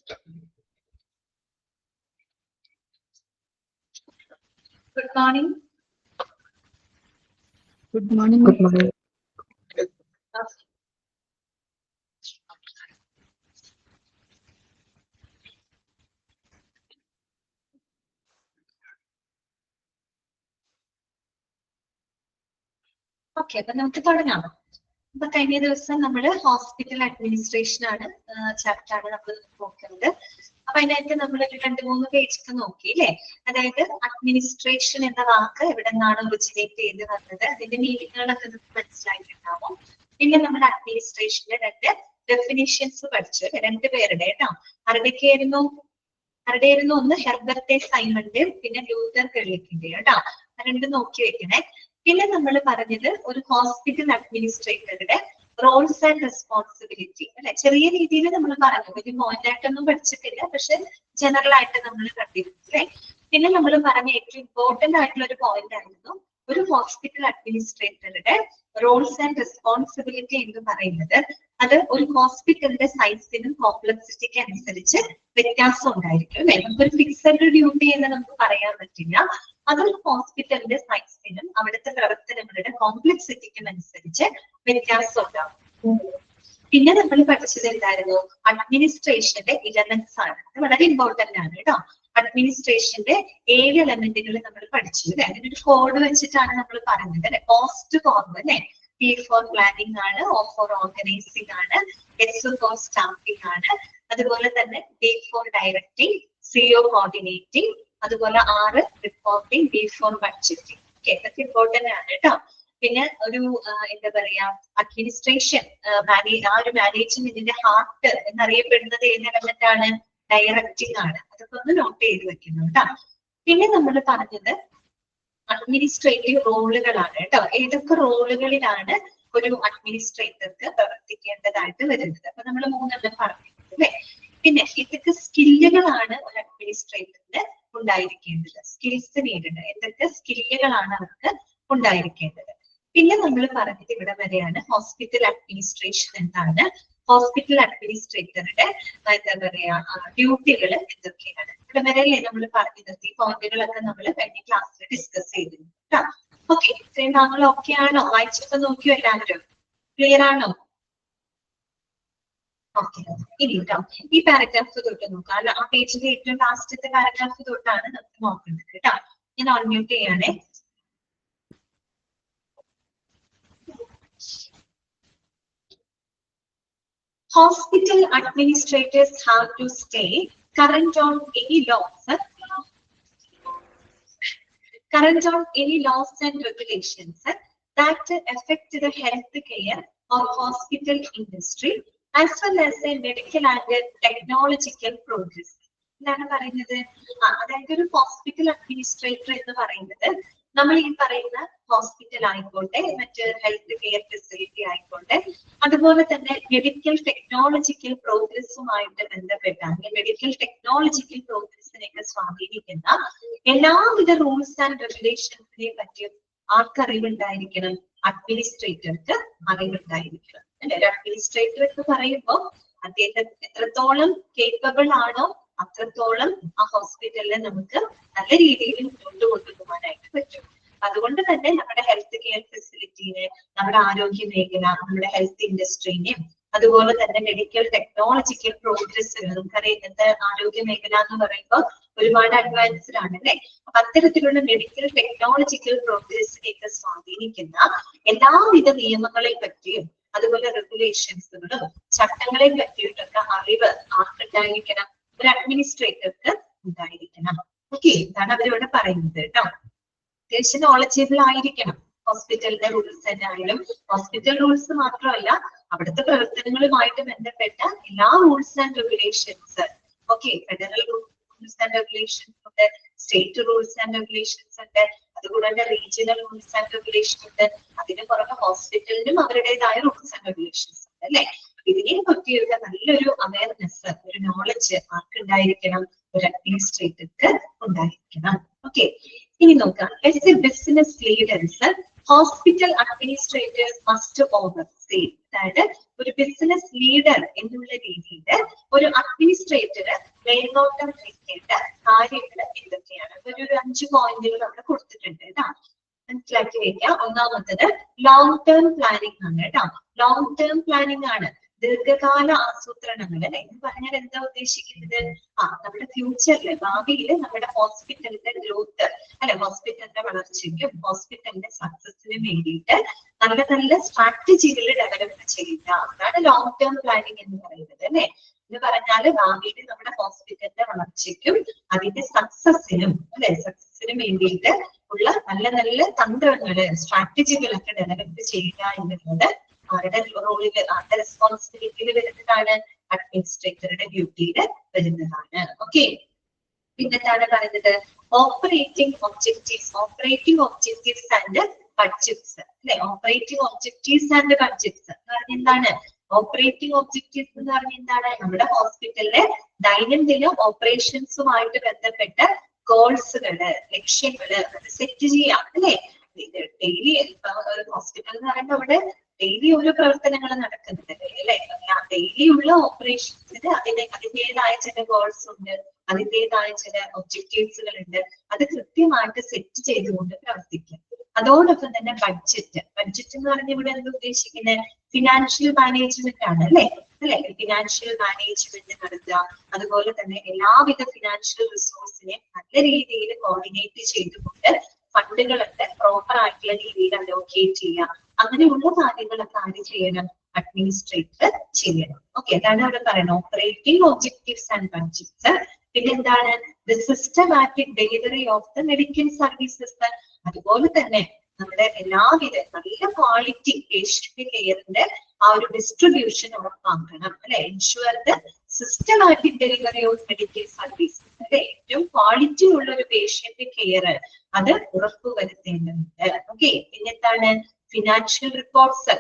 Good morning. Good morning. Good morning. Okay, അപ്പൊ നമുക്ക് തുടങ്ങാം. അപ്പൊ കഴിഞ്ഞ ദിവസം നമ്മള് ഹോസ്പിറ്റൽ അഡ്മിനിസ്ട്രേഷൻ ആണ് ചാപ്റ്റർ ആണ് നമ്മൾ നോക്കുന്നത്. അപ്പൊ അതിനകത്ത് നമ്മൾ ഒരു 2-3 പേജൊക്കെ നോക്കി അല്ലേ. അതായത് അഡ്മിനിസ്ട്രേഷൻ എന്ന വാക്ക് എവിടെ നിന്നാണ് ഒറിജിനേറ്റ് ചെയ്ത് വന്നത്, അതിന്റെ മീനിങ്ങുകളൊക്കെ നമുക്ക് മനസ്സിലായിട്ടുണ്ടാവും. പിന്നെ നമ്മൾ അഡ്മിനിസ്ട്രേഷന്റെ 2 ഡെഫിനിഷൻസ് പഠിച്ചു, 2 പേരുടെ കേട്ടോ. ആരുടെയൊക്കെയായിരുന്നു? ഒന്ന് ഹെർബർട്ട് സൈമന്റെ, പിന്നെ ലൂതർ ഗെർലിക്കിന്റെ കേട്ടോ. 2 നോക്കി വെക്കണേ. പിന്നെ നമ്മൾ പറഞ്ഞത് ഒരു ഹോസ്പിറ്റൽ അഡ്മിനിസ്ട്രേറ്ററുടെ റോൾസ് ആൻഡ് റെസ്പോൺസിബിലിറ്റി അല്ലെ. ചെറിയ രീതിയിൽ നമ്മൾ പറഞ്ഞു, ഒരു പോയിന്റ് ആയിട്ടൊന്നും പഠിച്ചിട്ടില്ല, പക്ഷെ ജനറൽ ആയിട്ട് നമ്മൾ കണ്ടിരുന്നു അല്ലെ. പിന്നെ നമ്മൾ പറഞ്ഞ ഏറ്റവും ഇമ്പോർട്ടന്റ് ആയിട്ടുള്ള ഒരു പോയിന്റ് ആയിരുന്നു ഒരു ഹോസ്പിറ്റൽ അഡ്മിനിസ്ട്രേറ്ററുടെ റോൾസ് ആൻഡ് റെസ്പോൺസിബിലിറ്റി എന്ന് പറയുന്നത് അത് ഒരു ഹോസ്പിറ്റലിന്റെ സൈസിനും കോംപ്ലക്സിറ്റിക്ക് അനുസരിച്ച് വ്യത്യാസം ഉണ്ടായിരിക്കും അല്ലെ. നമുക്കൊരു ഫിക്സഡ് ഡ്യൂട്ടി എന്ന് നമുക്ക് പറയാൻ പറ്റില്ല. അതൊരു ഹോസ്പിറ്റലിന്റെ സൈസിനും അവിടുത്തെ പ്രവർത്തനങ്ങളുടെ കോംപ്ലക്സിറ്റിക്കും അനുസരിച്ച് വ്യത്യാസം ഉണ്ടാവും. പിന്നെ നമ്മൾ പഠിച്ചത് എന്തായിരുന്നു? അഡ്മിനിസ്ട്രേഷന്റെ എലമെന്റ്സ് ആണ്. അത് വളരെ ഇമ്പോർട്ടന്റ് ആണ് കേട്ടോ. അഡ്മിനിസ്ട്രേഷന്റെ 7 എലമെന്റുകൾ നമ്മൾ പഠിച്ചു അല്ലെ. അതിനൊരു കോഡ് വെച്ചിട്ടാണ് നമ്മൾ പറഞ്ഞത് അല്ലെ. പോസ്റ്റ് ഫോർം അല്ലെ. P ഫോർ പ്ലാനിങ് ആണ്, O ഫോർ ഓർഗനൈസിംഗ് ആണ്, S ഫോർ സ്റ്റാഫിംഗ് ആണ്, അതുപോലെ തന്നെ D for directing, CO coordinating, അതുപോലെ R reporting, B for budgeting. Okay, ഇതൊക്കെ ഇമ്പോർട്ടന്റ് ആണ് കേട്ടോ. പിന്നെ ഒരു എന്താ പറയാ അഡ്മിനിസ്ട്രേഷൻ ആ ഒരു മാനേജ്മെന്റിന്റെ ഹാർട്ട് എന്നറിയപ്പെടുന്നത് ഏത് എലമെന്റ് ആണ്? ഡയറക്റ്റിംഗ് ആണ്. അതൊക്കെ ഒന്ന് നോട്ട് ചെയ്ത് വെക്കുന്നു കേട്ടോ. പിന്നെ നമ്മൾ പറഞ്ഞത് അഡ്മിനിസ്ട്രേറ്റീവ് റോളുകളാണ് കേട്ടോ. ഏതൊക്കെ റോളുകളിലാണ് ഒരു അഡ്മിനിസ്ട്രേറ്റർക്ക് പ്രവർത്തിക്കേണ്ടതായിട്ട് വരുന്നത്? അപ്പൊ നമ്മൾ 3 പറഞ്ഞിട്ടുണ്ട് അല്ലെ. പിന്നെ ഇതൊക്കെ സ്കില്ലുകളാണ് ഒരു അഡ്മിനിസ്ട്രേറ്ററിന് ഉണ്ടായിരിക്കേണ്ടത്. സ്കിൽസ് നീഡഡ്, എന്തൊക്കെ സ്കില്ലുകളാണ് അവർക്ക് ഉണ്ടായിരിക്കേണ്ടത്? പിന്നെ നമ്മൾ പറഞ്ഞത് ഇവിടെ വരെയാണ്. ഹോസ്പിറ്റൽ അഡ്മിനിസ്ട്രേഷൻ എന്താണ്, ഹോസ്പിറ്റൽ അഡ്മിനിസ്ട്രേറ്ററുടെ എന്താ പറയാ ഡ്യൂട്ടികൾ എന്തൊക്കെയാണ്, ഇവിടെ വരെയല്ലേ നമ്മൾ പറഞ്ഞത്. ഈ പോയിന്റുകളൊക്കെ നമ്മൾ കഴിഞ്ഞ ക്ലാസ്സിൽ ഡിസ്കസ് ചെയ്തിരുന്നു കേട്ടോ. ഓക്കെ, ഇത്രയും താങ്കൾ ഓക്കെ ആണോ? വായിച്ചൊക്കെ നോക്കിയോ എല്ലാവരും? ക്ലിയർ ആണോ? ഓക്കെ, ഇനി കേട്ടോ ഈ പാരഗ്രാഫ് തൊട്ട് നോക്കാം. ആ പേജിന്റെ ഏറ്റവും ലാസ്റ്റത്തെ പാരഗ്രാഫ് തൊട്ടാണ് നമുക്ക് നോക്കേണ്ടത് കേട്ടോ. ഞാൻ ഓൺമ്യൂട്ട് ചെയ്യണേ. Hospital administrators have to stay current on any laws and regulations that affect the health care or hospital industry as well as the medical and technological progress. എന്താണ് പറയുന്നത്? അതായത് ഒരു ഹോസ്പിറ്റൽ അഡ്മിനിസ്ട്രേറ്റർ എന്ന് പറയുന്നത് നമ്മൾ ഈ പറയുന്ന ഹോസ്പിറ്റൽ ആയിക്കോട്ടെ, മറ്റ് ഹെൽത്ത് കെയർ ഫെസിലിറ്റി ആയിക്കോട്ടെ, അതുപോലെ തന്നെ മെഡിക്കൽ ടെക്നോളജിക്കൽ പ്രോഗ്രസ്സുമായിട്ട് ബന്ധപ്പെട്ട മെഡിക്കൽ ടെക്നോളജിക്കൽ പ്രോഗ്രസിനെയൊക്കെ സ്വാധീനിക്കുന്ന എല്ലാവിധ റൂൾസ് ആൻഡ് റെഗുലേഷൻസിനെ പറ്റിയും ആർക്കറിവുണ്ടായിരിക്കണം? അഡ്മിനിസ്ട്രേറ്റർക്ക് അറിവുണ്ടായിരിക്കണം അല്ലെ. ഒരു അഡ്മിനിസ്ട്രേറ്റർ എന്ന് പറയുമ്പോൾ അദ്ദേഹം എത്രത്തോളം കേപ്പബിൾ ആണോ അത്രത്തോളം ആ ഹോസ്പിറ്റലിനെ നമുക്ക് നല്ല രീതിയിൽ മുന്നോട്ട് കൊണ്ടുപോകാനായിട്ട് പറ്റും. അതുകൊണ്ട് തന്നെ നമ്മുടെ ഹെൽത്ത് കെയർ ഫെസിലിറ്റീനെ, നമ്മുടെ ആരോഗ്യ മേഖല, നമ്മുടെ ഹെൽത്ത് ഇൻഡസ്ട്രീനെയും അതുപോലെ തന്നെ മെഡിക്കൽ ടെക്നോളജിക്കൽ പ്രോഗ്രസ്, നമുക്കറിയാം ഇന്നത്തെ ആരോഗ്യ മേഖല എന്ന് പറയുമ്പോൾ ഒരുപാട് അഡ്വാൻസ്ഡ് ആണ് അല്ലെ. അപ്പൊ അത്തരത്തിലുള്ള മെഡിക്കൽ ടെക്നോളജിക്കൽ പ്രോഗ്രസിനെയൊക്കെ സ്വാധീനിക്കുന്ന എല്ലാവിധ നിയമങ്ങളെ പറ്റിയും അതുപോലെ റെഗുലേഷൻസുകളും ചട്ടങ്ങളെ പറ്റിയിട്ടൊക്കെ അറിവ് ആർക്കുണ്ടായിരിക്കണം? ഒരു അഡ്മിനിസ്ട്രേറ്റർക്ക് ഉണ്ടായിരിക്കണം. ഓക്കെ, ഇതാണ് അവരിവിടെ പറയുന്നത് കേട്ടോ. അത്യാവശ്യം നോളജബിൾ ആയിരിക്കണം. ഹോസ്പിറ്റലിന്റെ റൂൾസ് തന്നെ ആയാലും, ഹോസ്പിറ്റൽ റൂൾസ് മാത്രമല്ല അവിടുത്തെ പ്രവർത്തനങ്ങളുമായിട്ട് ബന്ധപ്പെട്ട എല്ലാ rules and regulations. Okay, federal rules and regulations ഉണ്ട്, സ്റ്റേറ്റ് റൂൾസ് ആൻഡ് റെഗുലേഷൻസ് ഉണ്ട്, അതുകൂടാതെ റീജിയണൽ റൂൾസ് ആൻഡ് റെഗുലേഷൻ ഉണ്ട്. അതിന് പുറമെ ഹോസ്പിറ്റലിനും അവരുടേതായ റൂൾസ് ആൻഡ് റെഗുലേഷൻസ് ഉണ്ട് അല്ലെ. ഇതിനെ പറ്റിയുള്ള നല്ലൊരു അവയർനെസ്, ഒരു നോളജ് ആർക്കുണ്ടായിരിക്കണം? ഒരു അഡ്മിനിസ്ട്രേറ്റർക്ക് ഉണ്ടായിരിക്കണം. ഓക്കെ, ഇനി നോക്കാം. Business leaders, hospital administrators must oversee. അതായത് ഒരു ബിസിനസ് ലീഡർ എന്നുള്ള രീതിയിൽ ഒരു അഡ്മിനിസ്ട്രേറ്റർ മേൽനോട്ടം വയ്ക്കേണ്ട കാര്യങ്ങൾ എന്തൊക്കെയാണ്? ഒരു 5 പോയിന്റുകൾ നമ്മൾ കൊടുത്തിട്ടുണ്ട് കേട്ടോ, മനസ്സിലാക്കി വെക്കുക. ഒന്നാമത്തത് ലോങ് ടേം പ്ലാനിങ് ആണ് കേട്ടോ. ലോങ് ടേം പ്ലാനിങ് ആണ്, ദീർഘകാല ആസൂത്രണങ്ങൾ അല്ലെ എന്ന് പറഞ്ഞാൽ എന്താ ഉദ്ദേശിക്കുന്നത്? നമ്മുടെ ഫ്യൂച്ചറിൽ ഭാവിയിൽ നമ്മുടെ ഹോസ്പിറ്റലിന്റെ ഗ്രോത്ത് അല്ലെ, ഹോസ്പിറ്റലിന്റെ വളർച്ചയ്ക്കും ഹോസ്പിറ്റലിന്റെ സക്സസിനും വേണ്ടിയിട്ട് നല്ല നല്ല സ്ട്രാറ്റജികൾ ഡെവലപ്പ് ചെയ്യുക. അതാണ് ലോങ് ടേം പ്ലാനിങ് എന്ന് പറയുന്നത് അല്ലെ. എന്ന് പറഞ്ഞാല് ഭാവിയിൽ നമ്മുടെ ഹോസ്പിറ്റലിന്റെ വളർച്ചയ്ക്കും അതിന്റെ സക്സസിനും അല്ലെ, സക്സസിനും വേണ്ടിയിട്ട് ഉള്ള നല്ല നല്ല തന്ത്രങ്ങള് സ്ട്രാറ്റജികളൊക്കെ ഡെവലപ്പ് ചെയ്യുക എന്നുള്ളത് ആരുടെ റോളില്, ആരുടെ റെസ്പോൺസിബിലിറ്റിയിൽ വരുന്നതാണ്? അഡ്മിനിസ്ട്രേറ്ററുടെ ഡ്യൂട്ടിയിൽ വരുന്നതാണ്. ഓക്കെ, പിന്നെന്താണ് പറയുന്നത്? ഓപ്പറേറ്റിംഗ് ഒബ്ജക്റ്റീവ്സ് ആൻഡ് ബഡ്ജറ്റ്സ് അല്ലെ. ഓപ്പറേറ്റിംഗ് ഒബ്ജക്റ്റീവ്സ് ആൻഡ് ബഡ്ജറ്റ്സ് എന്ന് പറഞ്ഞ എന്താണ്? ഓപ്പറേറ്റിംഗ് ഒബ്ജക്റ്റീവ്സ് എന്ന് പറഞ്ഞ എന്താണ്? നമ്മുടെ ഹോസ്പിറ്റലിലെ ദൈനംദിന ഓപ്പറേഷൻസുമായിട്ട് ബന്ധപ്പെട്ട ഗോൾസുകള്, ലക്ഷ്യങ്ങള് അത് സെറ്റ് ചെയ്യാം അല്ലെ. ഡെയിലി ഹോസ്പിറ്റൽ എന്ന് പറയുമ്പോൾ അവിടെ ഡെയിലി ഓരോ പ്രവർത്തനങ്ങൾ നടക്കുന്നുണ്ട് അല്ലെ. ഡെയിലി ഉള്ള ഓപ്പറേഷൻസിന് അതിന്റേതായ ചില ഗോൾസ് ഉണ്ട്, അതിന്റേതായ ചില ഒബ്ജക്റ്റീവ്സുകൾ ഉണ്ട്. അത് കൃത്യമായിട്ട് സെറ്റ് ചെയ്തുകൊണ്ട് പ്രവർത്തിക്കാം. അതോടൊപ്പം തന്നെ ബഡ്ജറ്റ് എന്ന് പറഞ്ഞ ഇവിടെ എന്താ ഉദ്ദേശിക്കുന്നത്? ഫിനാൻഷ്യൽ മാനേജ്മെന്റ് ആണ് അല്ലെ. ഫിനാൻഷ്യൽ മാനേജ്മെന്റ് നടത്തുക, അതുപോലെ തന്നെ എല്ലാവിധ ഫിനാൻഷ്യൽ റിസോഴ്സിനെ നല്ല രീതിയിൽ കോർഡിനേറ്റ് ചെയ്തുകൊണ്ട് ഫണ്ടുകളൊക്കെ പ്രോപ്പർ ആയിട്ടുള്ള രീതിയിൽ അലോക്കേറ്റ് ചെയ്യുക. അങ്ങനെയുള്ള കാര്യങ്ങളൊക്കെ ആര് ചെയ്യണം? അഡ്മിനിസ്ട്രേറ്റർ ചെയ്യണം. ഓക്കെ, അതാണ് അവിടെ പറയുന്നത് ഓപ്പറേറ്റിംഗ് ഒബ്ജക്റ്റീവ്സ് ആൻഡ് ബഡ്ജറ്റ്സ്. പിന്നെന്താണ്? The systematic delivery of the medical services. അതുപോലെ തന്നെ നമ്മുടെ എല്ലാവിധ നല്ല ക്വാളിറ്റി പേഷ്യന്റ് കെയറിന്റെ ആ ഒരു ഡിസ്ട്രിബ്യൂഷൻ ഉറപ്പാക്കണം അല്ലെ. Ensure the systematic delivery of medical services അല്ലെ. ഏറ്റവും ക്വാളിറ്റി ഉള്ള ഒരു പേഷ്യന്റ് കെയർ അത് ഉറപ്പുവരുത്തേണ്ടതുണ്ട്. ഓക്കെ, പിന്നെന്താണ്? Financial reports.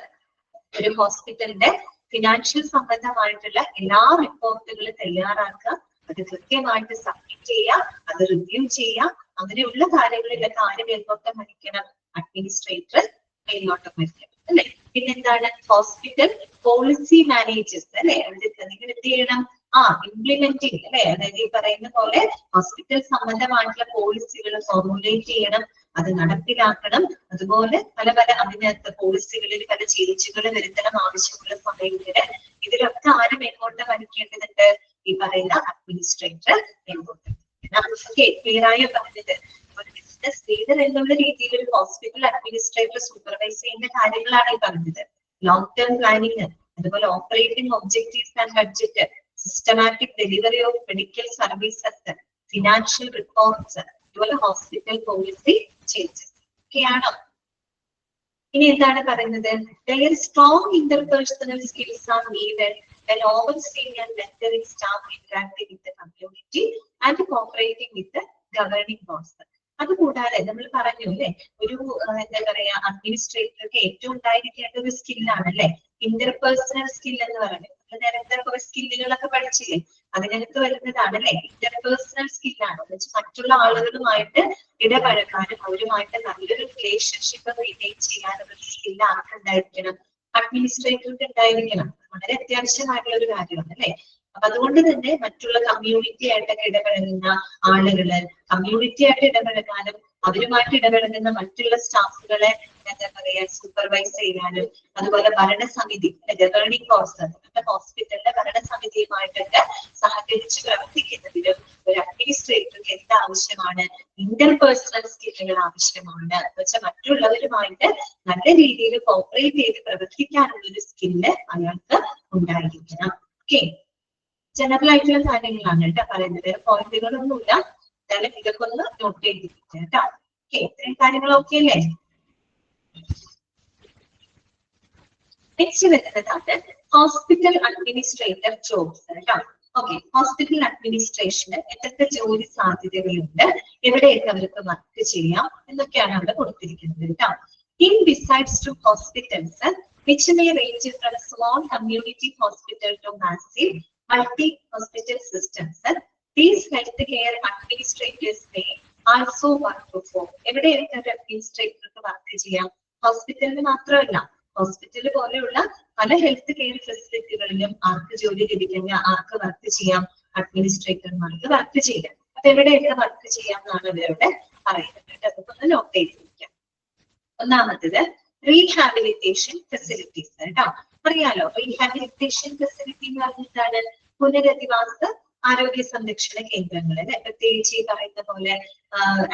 ഒരു ഹോസ്പിറ്റലിന്റെ ഫിനാൻഷ്യൽ സംബന്ധമായിട്ടുള്ള എല്ലാ റിപ്പോർട്ടുകളും തയ്യാറാക്കുക, അത് കൃത്യമായിട്ട് സബ്മിറ്റ് ചെയ്യുക, അത് റിവ്യൂ ചെയ്യുക. അങ്ങനെയുള്ള കാര്യങ്ങളിലൊക്കെ ആര് മേൽനോട്ടം വഹിക്കണം? അഡ്മിനിസ്ട്രേറ്റർ മേൽനോട്ടം വഹിക്കണം അല്ലെ. പിന്നെന്താണ്? ഹോസ്പിറ്റൽ പോളിസി മാനേജേഴ്സ് അല്ലെ. നിങ്ങൾ എന്ത് ചെയ്യണം? ഇംപ്ലിമെന്റിങ് അല്ലെ. അതായത് ഈ പറയുന്ന പോലെ ഹോസ്പിറ്റൽ സംബന്ധമായിട്ടുള്ള പോളിസികൾ ഫോർമുലേറ്റ് ചെയ്യണം, അത് നടപ്പിലാക്കണം. അതുപോലെ പല അതിനകത്ത് പോളിസികളിൽ പല ചേഞ്ചുകൾ വരുത്തണം ആവശ്യമുള്ള സമയങ്ങളിൽ. ഇതിലൊക്കെ ആര് മേൽനോട്ടം വഹിക്കേണ്ടതുണ്ട്? ഈ പറയുന്ന അഡ്മിനിസ്ട്രേറ്റർ മേൽനോട്ടം. ക്ലിയർ ആയോ പറഞ്ഞത്? ഒരു ബിസിനസ് ലീഡർ എന്നുള്ള രീതിയിൽ ഒരു ഹോസ്പിറ്റൽ അഡ്മിനിസ്ട്രേറ്റർ സൂപ്പർവൈസ് ചെയ്യുന്ന കാര്യങ്ങളാണ് ഈ പറഞ്ഞത്. ലോങ് ടേം പ്ലാനിങ്, അതുപോലെ operating objectives and budget, systematic delivery of medical services, financial reports, അതുപോലെ ഹോസ്പിറ്റൽ പോളിസി ചേഞ്ചസ് ഒക്കെയാണോ? ഇനി എന്താണ് പറയുന്നത്? Their strong interpersonal skills are needed when overseeing and mentoring staff interacting with the community and cooperating with the governing boards. അതുകൂടാതെ നമ്മൾ പറഞ്ഞു അല്ലെ, ഒരു എന്താ പറയാ അഡ്മിനിസ്ട്രേറ്റർക്ക് ഏറ്റവും ഉണ്ടായിരിക്കേണ്ട ഒരു സ്കില്ലാണ് അല്ലെ ഇന്റർപേഴ്സണൽ സ്കിൽ എന്ന് പറയുന്നത്. നേരത്തെ കുറെ സ്കില്ലുകളൊക്കെ പഠിച്ചില്ലേ, അതിനകത്ത് വരുന്നതാണ് അല്ലെ ഇന്റർപേഴ്സണൽ സ്കില്ലാണ്. മറ്റുള്ള ആളുകളുമായിട്ട് ഇടപഴകാനും അവരുമായിട്ട് നല്ലൊരു റിലേഷൻഷിപ്പ് മെയിൻറ്റെയിൻ ചെയ്യാനുള്ള ഒരു സ്കില്ല് ആർക്കുണ്ടായിരിക്കണം? അഡ്മിനിസ്ട്രേറ്റർക്ക് ഉണ്ടായിരിക്കണം. വളരെ അത്യാവശ്യമായിട്ടുള്ള ഒരു കാര്യമാണ് അല്ലെ. അപ്പൊ അതുകൊണ്ട് തന്നെ മറ്റുള്ള കമ്മ്യൂണിറ്റി ആയിട്ടൊക്കെ ഇടപഴകുന്ന ആളുകള്, കമ്മ്യൂണിറ്റി ആയിട്ട് ഇടപഴകാനും അവരുമായിട്ട് ഇടപഴകുന്ന മറ്റുള്ള സ്റ്റാഫുകളെ എന്താ പറയാ സൂപ്പർവൈസ് ചെയ്യാനും, അതുപോലെ ഭരണസമിതി ഗവേണിംഗ് ബോർഡ്സ് നമ്മുടെ ഹോസ്പിറ്റലിന്റെ ഭരണസമിതിയുമായിട്ടൊക്കെ സഹകരിച്ച് പ്രവർത്തിക്കുന്നതിലും ഒരു അഡ്മിനിസ്ട്രേറ്റർക്ക് എന്ത് ആവശ്യമാണ്? ഇന്റർപേഴ്സണൽ സ്കില്ലുകൾ ആവശ്യമാണ്. എന്ന് വെച്ചാൽ മറ്റുള്ളവരുമായിട്ട് നല്ല രീതിയിൽ കോപ്പറേറ്റ് ചെയ്ത് പ്രവർത്തിക്കാനുള്ള ഒരു സ്കില്ല് അയാൾക്ക് ഉണ്ടായിരിക്കണം. ഓക്കെ, ജനറൽ ആയിട്ടുള്ള കാര്യങ്ങളാണ് കേട്ടോ പറയുന്നത്, വേറെ പോയിന്റുകളൊന്നുമില്ല. എന്തായാലും ഇതൊക്കെ ഒന്ന് നോട്ട് ചെയ്തിരിക്കുക കേട്ടോ. ഓക്കെ, ഇത്രയും കാര്യങ്ങളൊക്കെ അല്ലേ? നെക്സ്റ്റ് വരുന്നതാണ് ഹോസ്പിറ്റൽ അഡ്മിനിസ്ട്രേറ്റർ ജോബ്സ് കേട്ടോ. ഓക്കെ, ഹോസ്പിറ്റൽ അഡ്മിനിസ്ട്രേഷന് എന്തൊക്കെ ജോലി സാധ്യതകളുണ്ട്, എവിടെയൊക്കെ അവർക്ക് വർക്ക് ചെയ്യാം എന്നൊക്കെയാണ് അവിടെ കൊടുത്തിരിക്കുന്നത് കേട്ടോ. In besides to hospitals, which may range from small community hospital to massive multi-hospital systems, these healthcare administrators may also work for. എവിടെയൊക്കെ ഒരു അഡ്മിനിസ്ട്രേറ്റർക്ക് വർക്ക് ചെയ്യാം? ഹോസ്പിറ്റലിന് മാത്രമല്ല, ഹോസ്പിറ്റൽ പോലെയുള്ള പല ഹെൽത്ത് കെയർ ഫെസിലിറ്റികളിലും ആർക്ക് ജോലി ലഭിക്കുന്ന ആർക്ക് വർക്ക് ചെയ്യാം, അഡ്മിനിസ്ട്രേറ്റർമാർക്ക് വർക്ക് ചെയ്യാം. അപ്പൊ എവിടെയൊക്കെ വർക്ക് ചെയ്യാം എന്നാണ് ഇവരുടെ പറയുന്നത്. അതൊക്കെ ഒന്ന് നോട്ട് ചെയ്തിരിക്കാം. ഒന്നാമത്തത് റീഹാബിലിറ്റേഷൻ ഫെസിലിറ്റീസ് കേട്ടോ. അറിയാലോ റീഹാബിലിറ്റേഷൻ ഫെസിലിറ്റി എന്ന് പറഞ്ഞിട്ടാണ് പുനരധിവാസ ആരോഗ്യ സംരക്ഷണ കേന്ദ്രങ്ങൾ അല്ലെ. പ്രത്യേകിച്ച് ഈ പറയുന്ന പോലെ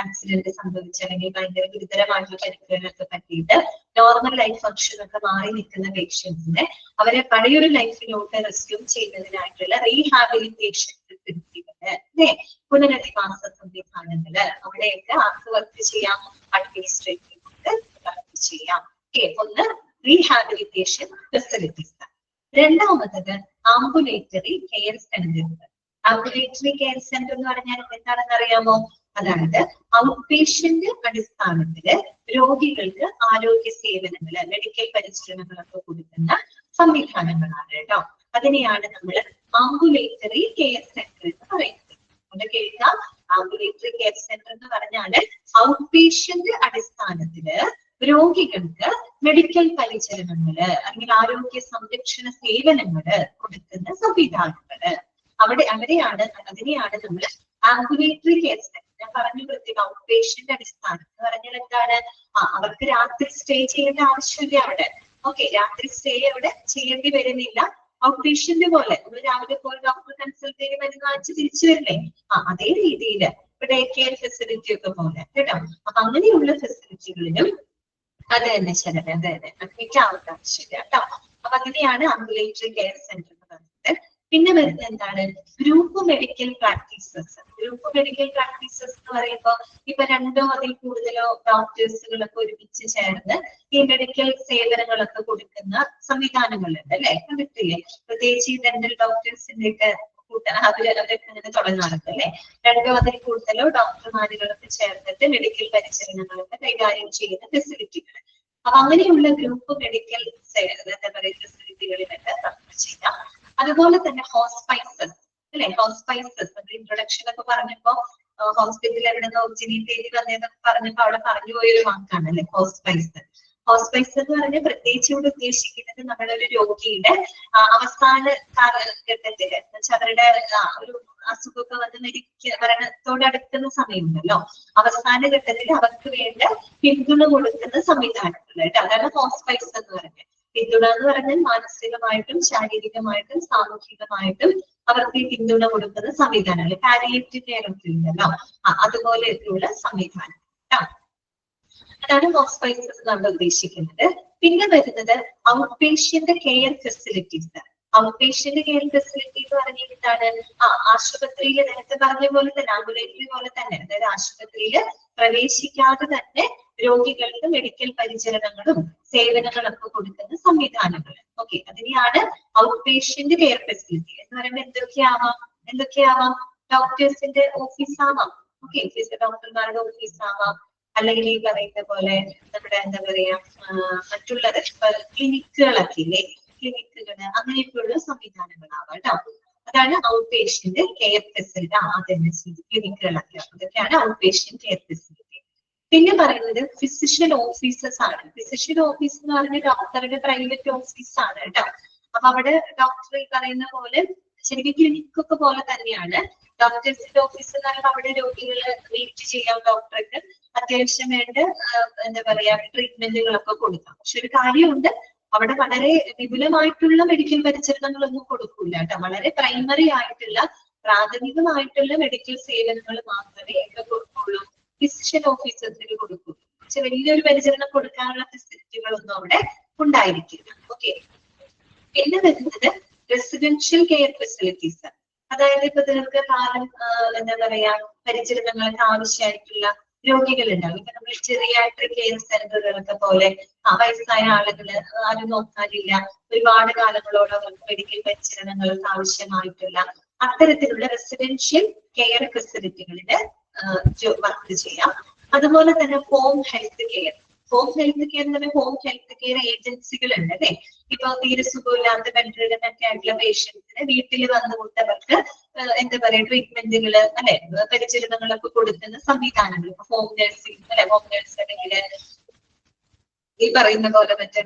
ആക്സിഡന്റ് സംഭവിച്ച അല്ലെങ്കിൽ ഭയങ്കര ഗുരുതരമായിട്ടുള്ള പരിക്കുകളൊക്കെ പറ്റിയിട്ട് നോർമൽ ലൈഫ് ഫംഗ്ഷൻ ഒക്കെ മാറി നിൽക്കുന്ന പേഷ്യൻസിനെ അവരെ പഴയൊരു ലൈഫിലോട്ട് റെസ്ക്യൂ ചെയ്യുന്നതിനായിട്ടുള്ള റീഹാബിലിറ്റേഷൻ ഫെസിലിറ്റികള് അല്ലെ, പുനരധിവാസ സംവിധാനങ്ങള് അവിടെയൊക്കെ ആർക്ക് വർക്ക് ചെയ്യാം, അഡ്മിനിസ്ട്രേറ്റീവ് വർക്ക് ചെയ്യാം. ഒന്ന് റീഹാബിലിറ്റേഷൻ ഫെസിലിറ്റീസ്. രണ്ടാമത്തത് ആംബുലേറ്ററി കെയർ സെന്ററുകൾ. ആംബുലേറ്ററി കെയർ സെന്റർ എന്ന് പറഞ്ഞാൽ എന്താണെന്ന് അറിയാമോ? അതായത് ഔട്ട് പേഷ്യന്റ് അടിസ്ഥാനത്തില് രോഗികൾക്ക് ആരോഗ്യ സേവനങ്ങള്, മെഡിക്കൽ പരിചരണങ്ങളൊക്കെ കൊടുക്കുന്ന സംവിധാനങ്ങളാണ് കേട്ടോ. അതിനെയാണ് നമ്മൾ ആംബുലേറ്ററി കെയർ സെന്റർ എന്ന് പറയുന്നത്. ഒന്ന് കേൾക്കാം, ആംബുലേറ്ററി കെയർ സെന്റർ എന്ന് പറഞ്ഞാല് ഔട്ട് പേഷ്യന്റ് അടിസ്ഥാനത്തില് രോഗികൾക്ക് മെഡിക്കൽ പരിചരണങ്ങള് അല്ലെങ്കിൽ ആരോഗ്യ സംരക്ഷണ സേവനങ്ങള് കൊടുക്കുന്ന സംവിധാനങ്ങള് അതിനെയാണ് നമ്മൾ ആംബുലേറ്ററി കെയർ സെന്റർ. ഞാൻ പറഞ്ഞു പ്രത്യേകം ഔട്ട് പേഷ്യന്റ് അടിസ്ഥാനം എന്ന് പറഞ്ഞാൽ എന്താണ്? അവർക്ക് രാത്രി സ്റ്റേ ചെയ്യേണ്ട ആവശ്യമില്ല അവിടെ. ഓക്കെ, രാത്രി സ്റ്റേ അവിടെ ചെയ്യേണ്ടി വരുന്നില്ല. ഔട്ട് പേഷ്യന്റ് പോലെ നമ്മൾ രാവിലെ പോയി ഡോക്ടർ കൺസൾട്ട് ചെയ്ത് മരുന്ന് വാങ്ങിച്ച് തിരിച്ചു വരില്ലേ, അതേ രീതിയിൽ ഡേ കെയർ ഫെസിലിറ്റി ഒക്കെ പോലെ കേട്ടോ. അപ്പൊ അങ്ങനെയുള്ള ഫെസിലിറ്റികളിലും അത് തന്നെ ശരത്, അതെ അതെ, അഡ്മിറ്റ് ആവേണ്ട ആവശ്യമില്ല കേട്ടോ. അപ്പൊ അങ്ങനെയാണ് ആംബുലേറ്ററി കെയർ സെന്റർ എന്ന് പറയുന്നത്. പിന്നെ വരുന്നത് എന്താണ്? Group medical practices. Group medical practices എന്ന് പറയുമ്പോൾ ഇപ്പൊ രണ്ടോ അതിൽ കൂടുതലോ ഡോക്ടേഴ്സുകളൊക്കെ ഒരുമിച്ച് ചേർന്ന് ഈ മെഡിക്കൽ സേവനങ്ങളൊക്കെ കൊടുക്കുന്ന സംവിധാനങ്ങളുണ്ട് അല്ലെ, കണ്ടിട്ടില്ലേ? പ്രത്യേകിച്ച് ഈ ഡെന്റൽ ഡോക്ടേഴ്സിന്റെ ഒക്കെ അവരൊക്കെ അങ്ങനെ തുടങ്ങാറുണ്ട് അല്ലെ. രണ്ടോ അതിൽ കൂടുതലോ ഡോക്ടർമാരുകളൊക്കെ ചേർന്നിട്ട് മെഡിക്കൽ പരിചരണങ്ങളൊക്കെ കൈകാര്യം ചെയ്യുന്ന ഫെസിലിറ്റികൾ. അപ്പൊ അങ്ങനെയുള്ള ഗ്രൂപ്പ് മെഡിക്കൽ എന്താ പറയുക ഫെസിലിറ്റികളിലൊക്കെ നമുക്ക് ചെയ്യാം. അതുപോലെ തന്നെ ഹോസ്പൈസസ് അല്ലെ, ഹോസ്പൈസസ് ഇൻട്രൊഡക്ഷൻ ഒക്കെ പറഞ്ഞപ്പോ ഹോസ്പിറ്റൽ എവിടെ നിന്ന് ഒറിജിനേറ്റ് ചെയ്ത് വന്നതെന്നൊക്കെ പറഞ്ഞപ്പോ അവിടെ പറഞ്ഞു പോയൊരു വാക്കാണ് അല്ലെ ഹോസ്പൈസ്. ഹോസ്പൈസ് എന്ന് പറഞ്ഞാൽ പ്രത്യേകിച്ച് ഇവിടെ ഉദ്ദേശിക്കുന്നത് നമ്മുടെ ഒരു രോഗിയുടെ അവസാന കാലഘട്ടത്തില് എന്നുവെച്ചാൽ അവരുടെ ഒരു അസുഖമൊക്കെ വന്ന് മരണത്തോടടുക്കുന്ന സമയമുണ്ടല്ലോ, അവസാന ഘട്ടത്തിൽ അവർക്ക് വേണ്ട പിന്തുണ കൊടുക്കുന്ന സംവിധാനങ്ങളായിട്ട് അതാണ് ഹോസ്പൈസ് എന്ന് പറഞ്ഞത്. പിന്തുണ എന്ന് പറഞ്ഞാൽ മാനസികമായിട്ടും ശാരീരികമായിട്ടും സാമൂഹികമായിട്ടും അവർക്ക് ഈ പിന്തുണ കൊടുക്കുന്ന സംവിധാനങ്ങൾ. പാലിയേറ്റീവ് കെയർ ഒക്കെ ഉണ്ടല്ലോ, അതുപോലെയൊക്കെയുള്ള സംവിധാനം. അതാണ് ഹോസ്പൈസസ് നമ്മൾ ഉദ്ദേശിക്കുന്നത്. പിന്നെ വരുന്നത് out patient care facilities. Out patient care facility എന്ന് പറഞ്ഞിട്ടാണ് ആശുപത്രിയിൽ നേരത്തെ പറഞ്ഞ പോലെ തന്നെ ആംബുലേറ്ററി പോലെ തന്നെ, അതായത് ആശുപത്രിയിൽ പ്രവേശിക്കാതെ തന്നെ രോഗികൾക്ക് മെഡിക്കൽ പരിചരണങ്ങളും സേവനങ്ങളൊക്കെ കൊടുക്കുന്ന സംവിധാനങ്ങൾ. ഓക്കെ, അതിനെയാണ് ഔട്ട് പേഷ്യന്റ് കെയർ ഫെസിലിറ്റി എന്ന് പറയുമ്പോൾ എന്തൊക്കെയാവാം? ഡോക്ടേഴ്സിന്റെ ഓഫീസ് ആവാം. ഓക്കെ, ഡോക്ടർമാരുടെ ഓഫീസ് ആവാം, അല്ലെങ്കിൽ ഈ പറയുന്ന പോലെ നമ്മുടെ എന്താ പറയാ മറ്റുള്ള ക്ലിനിക്കുകളൊക്കെ ഇല്ലേ, ക്ലിനിക്കുകള് അങ്ങനെയൊക്കെയുള്ള സംവിധാനങ്ങളാവാം കേട്ടോ. അതാണ് ഔട്ട് പേഷ്യന്റ് കെയർ ഫെസിലിറ്റി. അതന്നെ ക്ലിനിക്കുകളൊക്കെ, അതൊക്കെയാണ് ഔട്ട് പേഷ്യന്റ് കെയർ ഫെസിലിറ്റി. പിന്നെ പറയുന്നത് ഫിസിഷ്യൻ ഓഫീസസ് ആണ്. ഫിസിഷ്യൻ ഓഫീസ് എന്ന് പറഞ്ഞാൽ ഡോക്ടറുടെ പ്രൈവറ്റ് ഓഫീസ് ആണ് കേട്ടോ. അപ്പൊ അവിടെ ഡോക്ടർ ഈ പറയുന്ന പോലെ ശരിക്കും ക്ലിനിക്കൊക്കെ പോലെ തന്നെയാണ്. ഡോക്ടേഴ്സിന്റെ ഓഫീസ് എന്ന് പറയുമ്പോൾ അവിടെ രോഗികള് വെയിറ്റ് ചെയ്യാം, ഡോക്ടർക്ക് അത്യാവശ്യം വേണ്ട എന്താ പറയാ ട്രീറ്റ്മെന്റുകളൊക്കെ കൊടുക്കാം. പക്ഷെ ഒരു കാര്യമുണ്ട്, അവിടെ വളരെ വിപുലമായിട്ടുള്ള മെഡിക്കൽ പരിചരണങ്ങളൊന്നും കൊടുക്കൂല കേട്ടോ. വളരെ പ്രൈമറി ആയിട്ടുള്ള പ്രാഥമികമായിട്ടുള്ള മെഡിക്കൽ സേവനങ്ങൾ മാത്രമേ ഇവിടെ കൊടുക്കുള്ളൂ, ഫിസിഷ്യൻ ഓഫീസേഴ്സിന് കൊടുക്കുള്ളൂ. പക്ഷെ വലിയൊരു പരിചരണം കൊടുക്കാനുള്ള ഫെസിലിറ്റികളൊന്നും അവിടെ ഉണ്ടായിരിക്കില്ല. ഓക്കെ, പിന്നെ വരുന്നത് റെസിഡൻഷ്യൽ കെയർ ഫെസിലിറ്റീസ്. അതായത് ഇപ്പൊ ദീർഘകാലം എന്താ പറയാ പരിചരണങ്ങൾക്ക് ആവശ്യമായിട്ടുള്ള രോഗികളുണ്ടാവും. ഇപ്പൊ നമ്മൾ ജെറിയാട്രിക് കെയർ സെന്ററുകളൊക്കെ പോലെ വയസ്സായ ആളുകള് ആരും നോക്കാനില്ല, ഒരുപാട് കാലങ്ങളോളം അവർക്ക് മെഡിക്കൽ പരിചരണങ്ങൾക്ക് ആവശ്യമായിട്ടുള്ള അത്തരത്തിലുള്ള റെസിഡൻഷ്യൽ കെയർ ഫെസിലിറ്റികളില് വർക്ക് ചെയ്യാം. അതുപോലെ തന്നെ home health care. Home health care എന്ന് പറഞ്ഞാൽ ഹോം ഹെൽത്ത് കെയർ ഏജൻസികൾ ഉണ്ട് അല്ലെ. ഇപ്പൊ തീരെ സുഖമില്ലാത്ത ബെഡ്രിഡനൊക്കെ ആയിട്ടുള്ള പേഷ്യൻസിന് വീട്ടിൽ വന്നുകൊണ്ടവർക്ക് എന്താ പറയാ ട്രീറ്റ്മെന്റുകള് അല്ലെ പരിചരണങ്ങളൊക്കെ കൊടുക്കുന്ന സംവിധാനങ്ങൾ. ഹോം നഴ്സിംഗ് അല്ലെ, ഹോം നഴ്സ് അല്ലെങ്കിൽ ഈ പറയുന്ന പോലെ മറ്റേ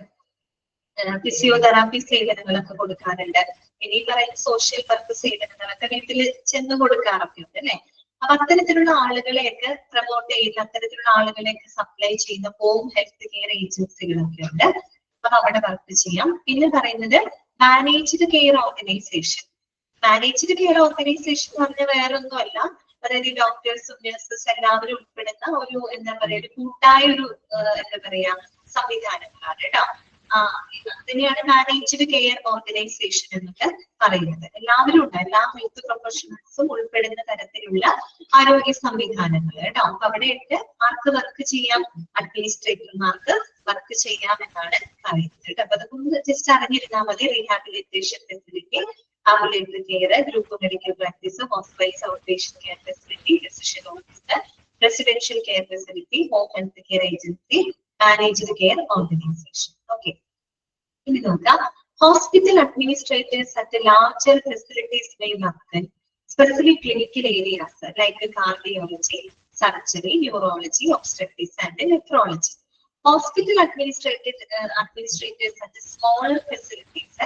ഫിസിയോതെറാപ്പി സേവനങ്ങളൊക്കെ കൊടുക്കാറുണ്ട്. ഇനി പറയുന്ന സോഷ്യൽ വർക്ക് സേവനങ്ങളൊക്കെ വീട്ടിൽ ചെന്ന് കൊടുക്കാറൊക്കെ ഉണ്ട് അല്ലെ. അപ്പൊ അത്തരത്തിലുള്ള ആളുകളെയൊക്കെ പ്രൊമോട്ട് ചെയ്യുന്ന, അത്തരത്തിലുള്ള ആളുകളെയൊക്കെ സപ്ലൈ ചെയ്യുന്ന ഹോം ഹെൽത്ത് കെയർ ഏജൻസികളൊക്കെ ഉണ്ട്. അപ്പൊ അവിടെ വർക്ക് ചെയ്യാം. പിന്നെ പറയുന്നത് managed care organisation. Managed care organisation എന്ന് പറഞ്ഞാൽ വേറൊന്നുമല്ല, അതായത് ഡോക്ടേഴ്സും നഴ്സസ് എല്ലാവരും ഉൾപ്പെടുന്ന ഒരു എന്താ പറയാ ഒരു കൂട്ടായ ഒരു എന്താ പറയാ സംവിധാനങ്ങളാണ് കേട്ടോ. അതിനെയാണ് മാനേജ്ഡ് കെയർ ഓർഗനൈസേഷൻ എന്നൊക്കെ പറയുന്നത്. എല്ലാവരും ഉണ്ട്, എല്ലാ ഹെൽത്ത് പ്രൊഫഷണൽസും ഉൾപ്പെടുന്ന തരത്തിലുള്ള ആരോഗ്യ സംവിധാനങ്ങൾ കേട്ടോ. അപ്പൊ അവിടെയൊക്കെ ആർക്ക് വർക്ക് ചെയ്യാം? അഡ്മിനിസ്ട്രേറ്റർമാർക്ക് വർക്ക് ചെയ്യാം എന്നാണ് പറയുന്നത് കേട്ടോ. അപ്പൊ അതൊക്കെ ജസ്റ്റ് അറിഞ്ഞിരുന്നാൽ മതി. Rehabilitation facility, ambulatory care, group medical practice, hospitalized outpatient care facility, physician officer, residential care facility, home health care agency, managed care organization. Okay. ഇനി നോക്കാം. Hospital administrators at the larger facilities may work in specific clinical areas like cardiology, surgery, neurology, obstetrics, and nephrology. Hospital administrators at the smaller facilities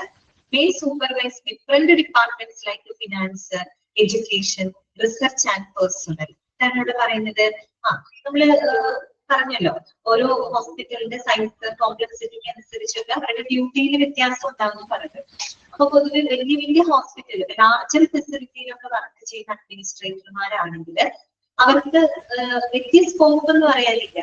may supervise different departments like finance, education, research and personnel. ഞാനിവിടെ പറയുന്നത് നമ്മള് പറഞ്ഞല്ലോ ഓരോ ഹോസ്പിറ്റലിന്റെ size കോംപ്ലക്സിറ്റിക്ക് അനുസരിച്ചൊക്കെ അവരുടെ ഡ്യൂട്ടിയിൽ വ്യത്യാസം ഉണ്ടാകുന്നു പറഞ്ഞു. അപ്പൊ പൊതുവെ വലിയ വലിയ ഹോസ്പിറ്റലിൽ ലാർജർ ഫെസിലിറ്റിയിലൊക്കെ വർക്ക് ചെയ്യുന്ന അഡ്മിനിസ്ട്രേറ്റർമാരാണെങ്കിൽ അവർക്ക് വലിയ സ്കോപ്പ് എന്ന് പറയാനില്ല.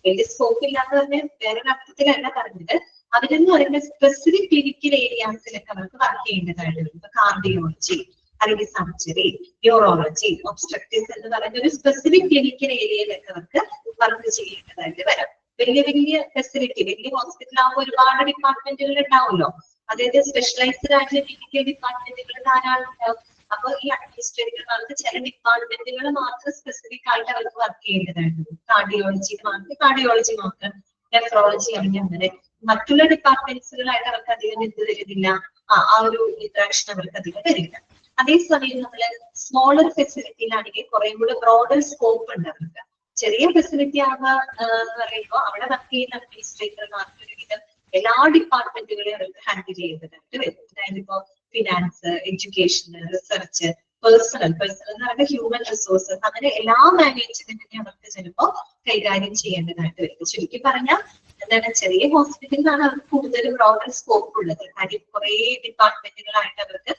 വലിയ സ്കോപ്പ് ഇല്ലാന്ന് പറഞ്ഞാൽ വേറൊരു അർത്ഥത്തിലല്ല പറഞ്ഞത്. അവരെന്ന് പറയുന്ന സ്പെസിഫിക് ക്ലിനിക്കൽ ഏരിയാസിലൊക്കെ അവർക്ക് വർക്ക് ചെയ്യേണ്ടതായിട്ട് വരും. ഇപ്പൊ കാർഡിയോളജി അല്ലെങ്കിൽ സർജറി, ന്യൂറോളജി, ഒബ്സ്ട്രക്റ്റിവ്സ് എന്ന് പറയുന്ന ഒരു സ്പെസിഫിക് ക്ലിനിക്കൽ ഏരിയയിലൊക്കെ അവർക്ക് വർക്ക് ചെയ്യേണ്ടതായിട്ട് വരാം. വലിയ വലിയ ഫെസിലിറ്റി, വലിയ ഹോസ്പിറ്റൽ ആകുമ്പോൾ ഒരുപാട് ഡിപ്പാർട്ട്മെന്റുകൾ ഉണ്ടാവുമല്ലോ. അതായത് സ്പെഷ്യലൈസ്ഡ് ആയിട്ടുള്ള ക്ലിനിക്കൽ ഡിപ്പാർട്ട്മെന്റുകൾ ധാരാളം ഉണ്ടാവും. അപ്പൊ ഈ അഡ്മിനിസ്ട്രേറ്റർമാർക്ക് ചില ഡിപ്പാർട്ട്മെന്റുകൾ മാത്രം സ്പെസിഫിക് ആയിട്ട് അവർക്ക് വർക്ക് ചെയ്യേണ്ടതായിട്ട് വരും. കാർഡിയോളജിമാർക്ക് കാർഡിയോളജി മാത്രം, നെഫ്രോളജി അല്ലെങ്കിൽ അങ്ങനെ മറ്റുള്ള ഡിപ്പാർട്ട്മെന്റ്സുകളായിട്ട് അവർക്ക് അധികം എന്ത് വരുന്നില്ല, ആ ഒരു ഇന്ററാക്ഷൻ അവർക്ക് അധികം വരില്ല. അതേസമയം നമ്മള് സ്മോളർ ഫെസിലിറ്റിയിലാണെങ്കിൽ കുറെ കൂടെ ബ്രോഡർ സ്കോപ്പ് ഉണ്ട് അവർക്ക്. ചെറിയ ഫെസിലിറ്റി ആകുക എന്ന് പറയുമ്പോൾ അവിടെ വർക്ക് ചെയ്യുന്ന അഡ്മിനിസ്ട്രേറ്റർമാർക്ക് ഒരുവിധം എല്ലാ ഡിപ്പാർട്ട്മെന്റുകളെയും അവർക്ക് ഹാൻഡിൽ ചെയ്യേണ്ടതായിട്ട് വരും. അതായത് ഇപ്പോ ഫിനാൻസ്, എഡ്യൂക്കേഷൻ, റിസർച്ച്, പേഴ്സണൽ എന്ന് പറയുന്നത് ഹ്യൂമൻ റിസോഴ്സസ്, അങ്ങനെ എല്ലാ മാനേജ്മെന്റിനെയും അവർക്ക് ചിലപ്പോൾ കൈകാര്യം ചെയ്യേണ്ടതായിട്ട് വരും. ചുരുക്കി പറഞ്ഞാൽ എന്താണ്, ചെറിയ ഹോസ്പിറ്റലിലാണ് അവർക്ക് കൂടുതൽ ബ്രോഡർ സ്കോപ്പ് ഉള്ളത്. കാര്യം കുറെ ഡിപ്പാർട്ട്മെന്റുകളായിട്ട് അവർക്ക്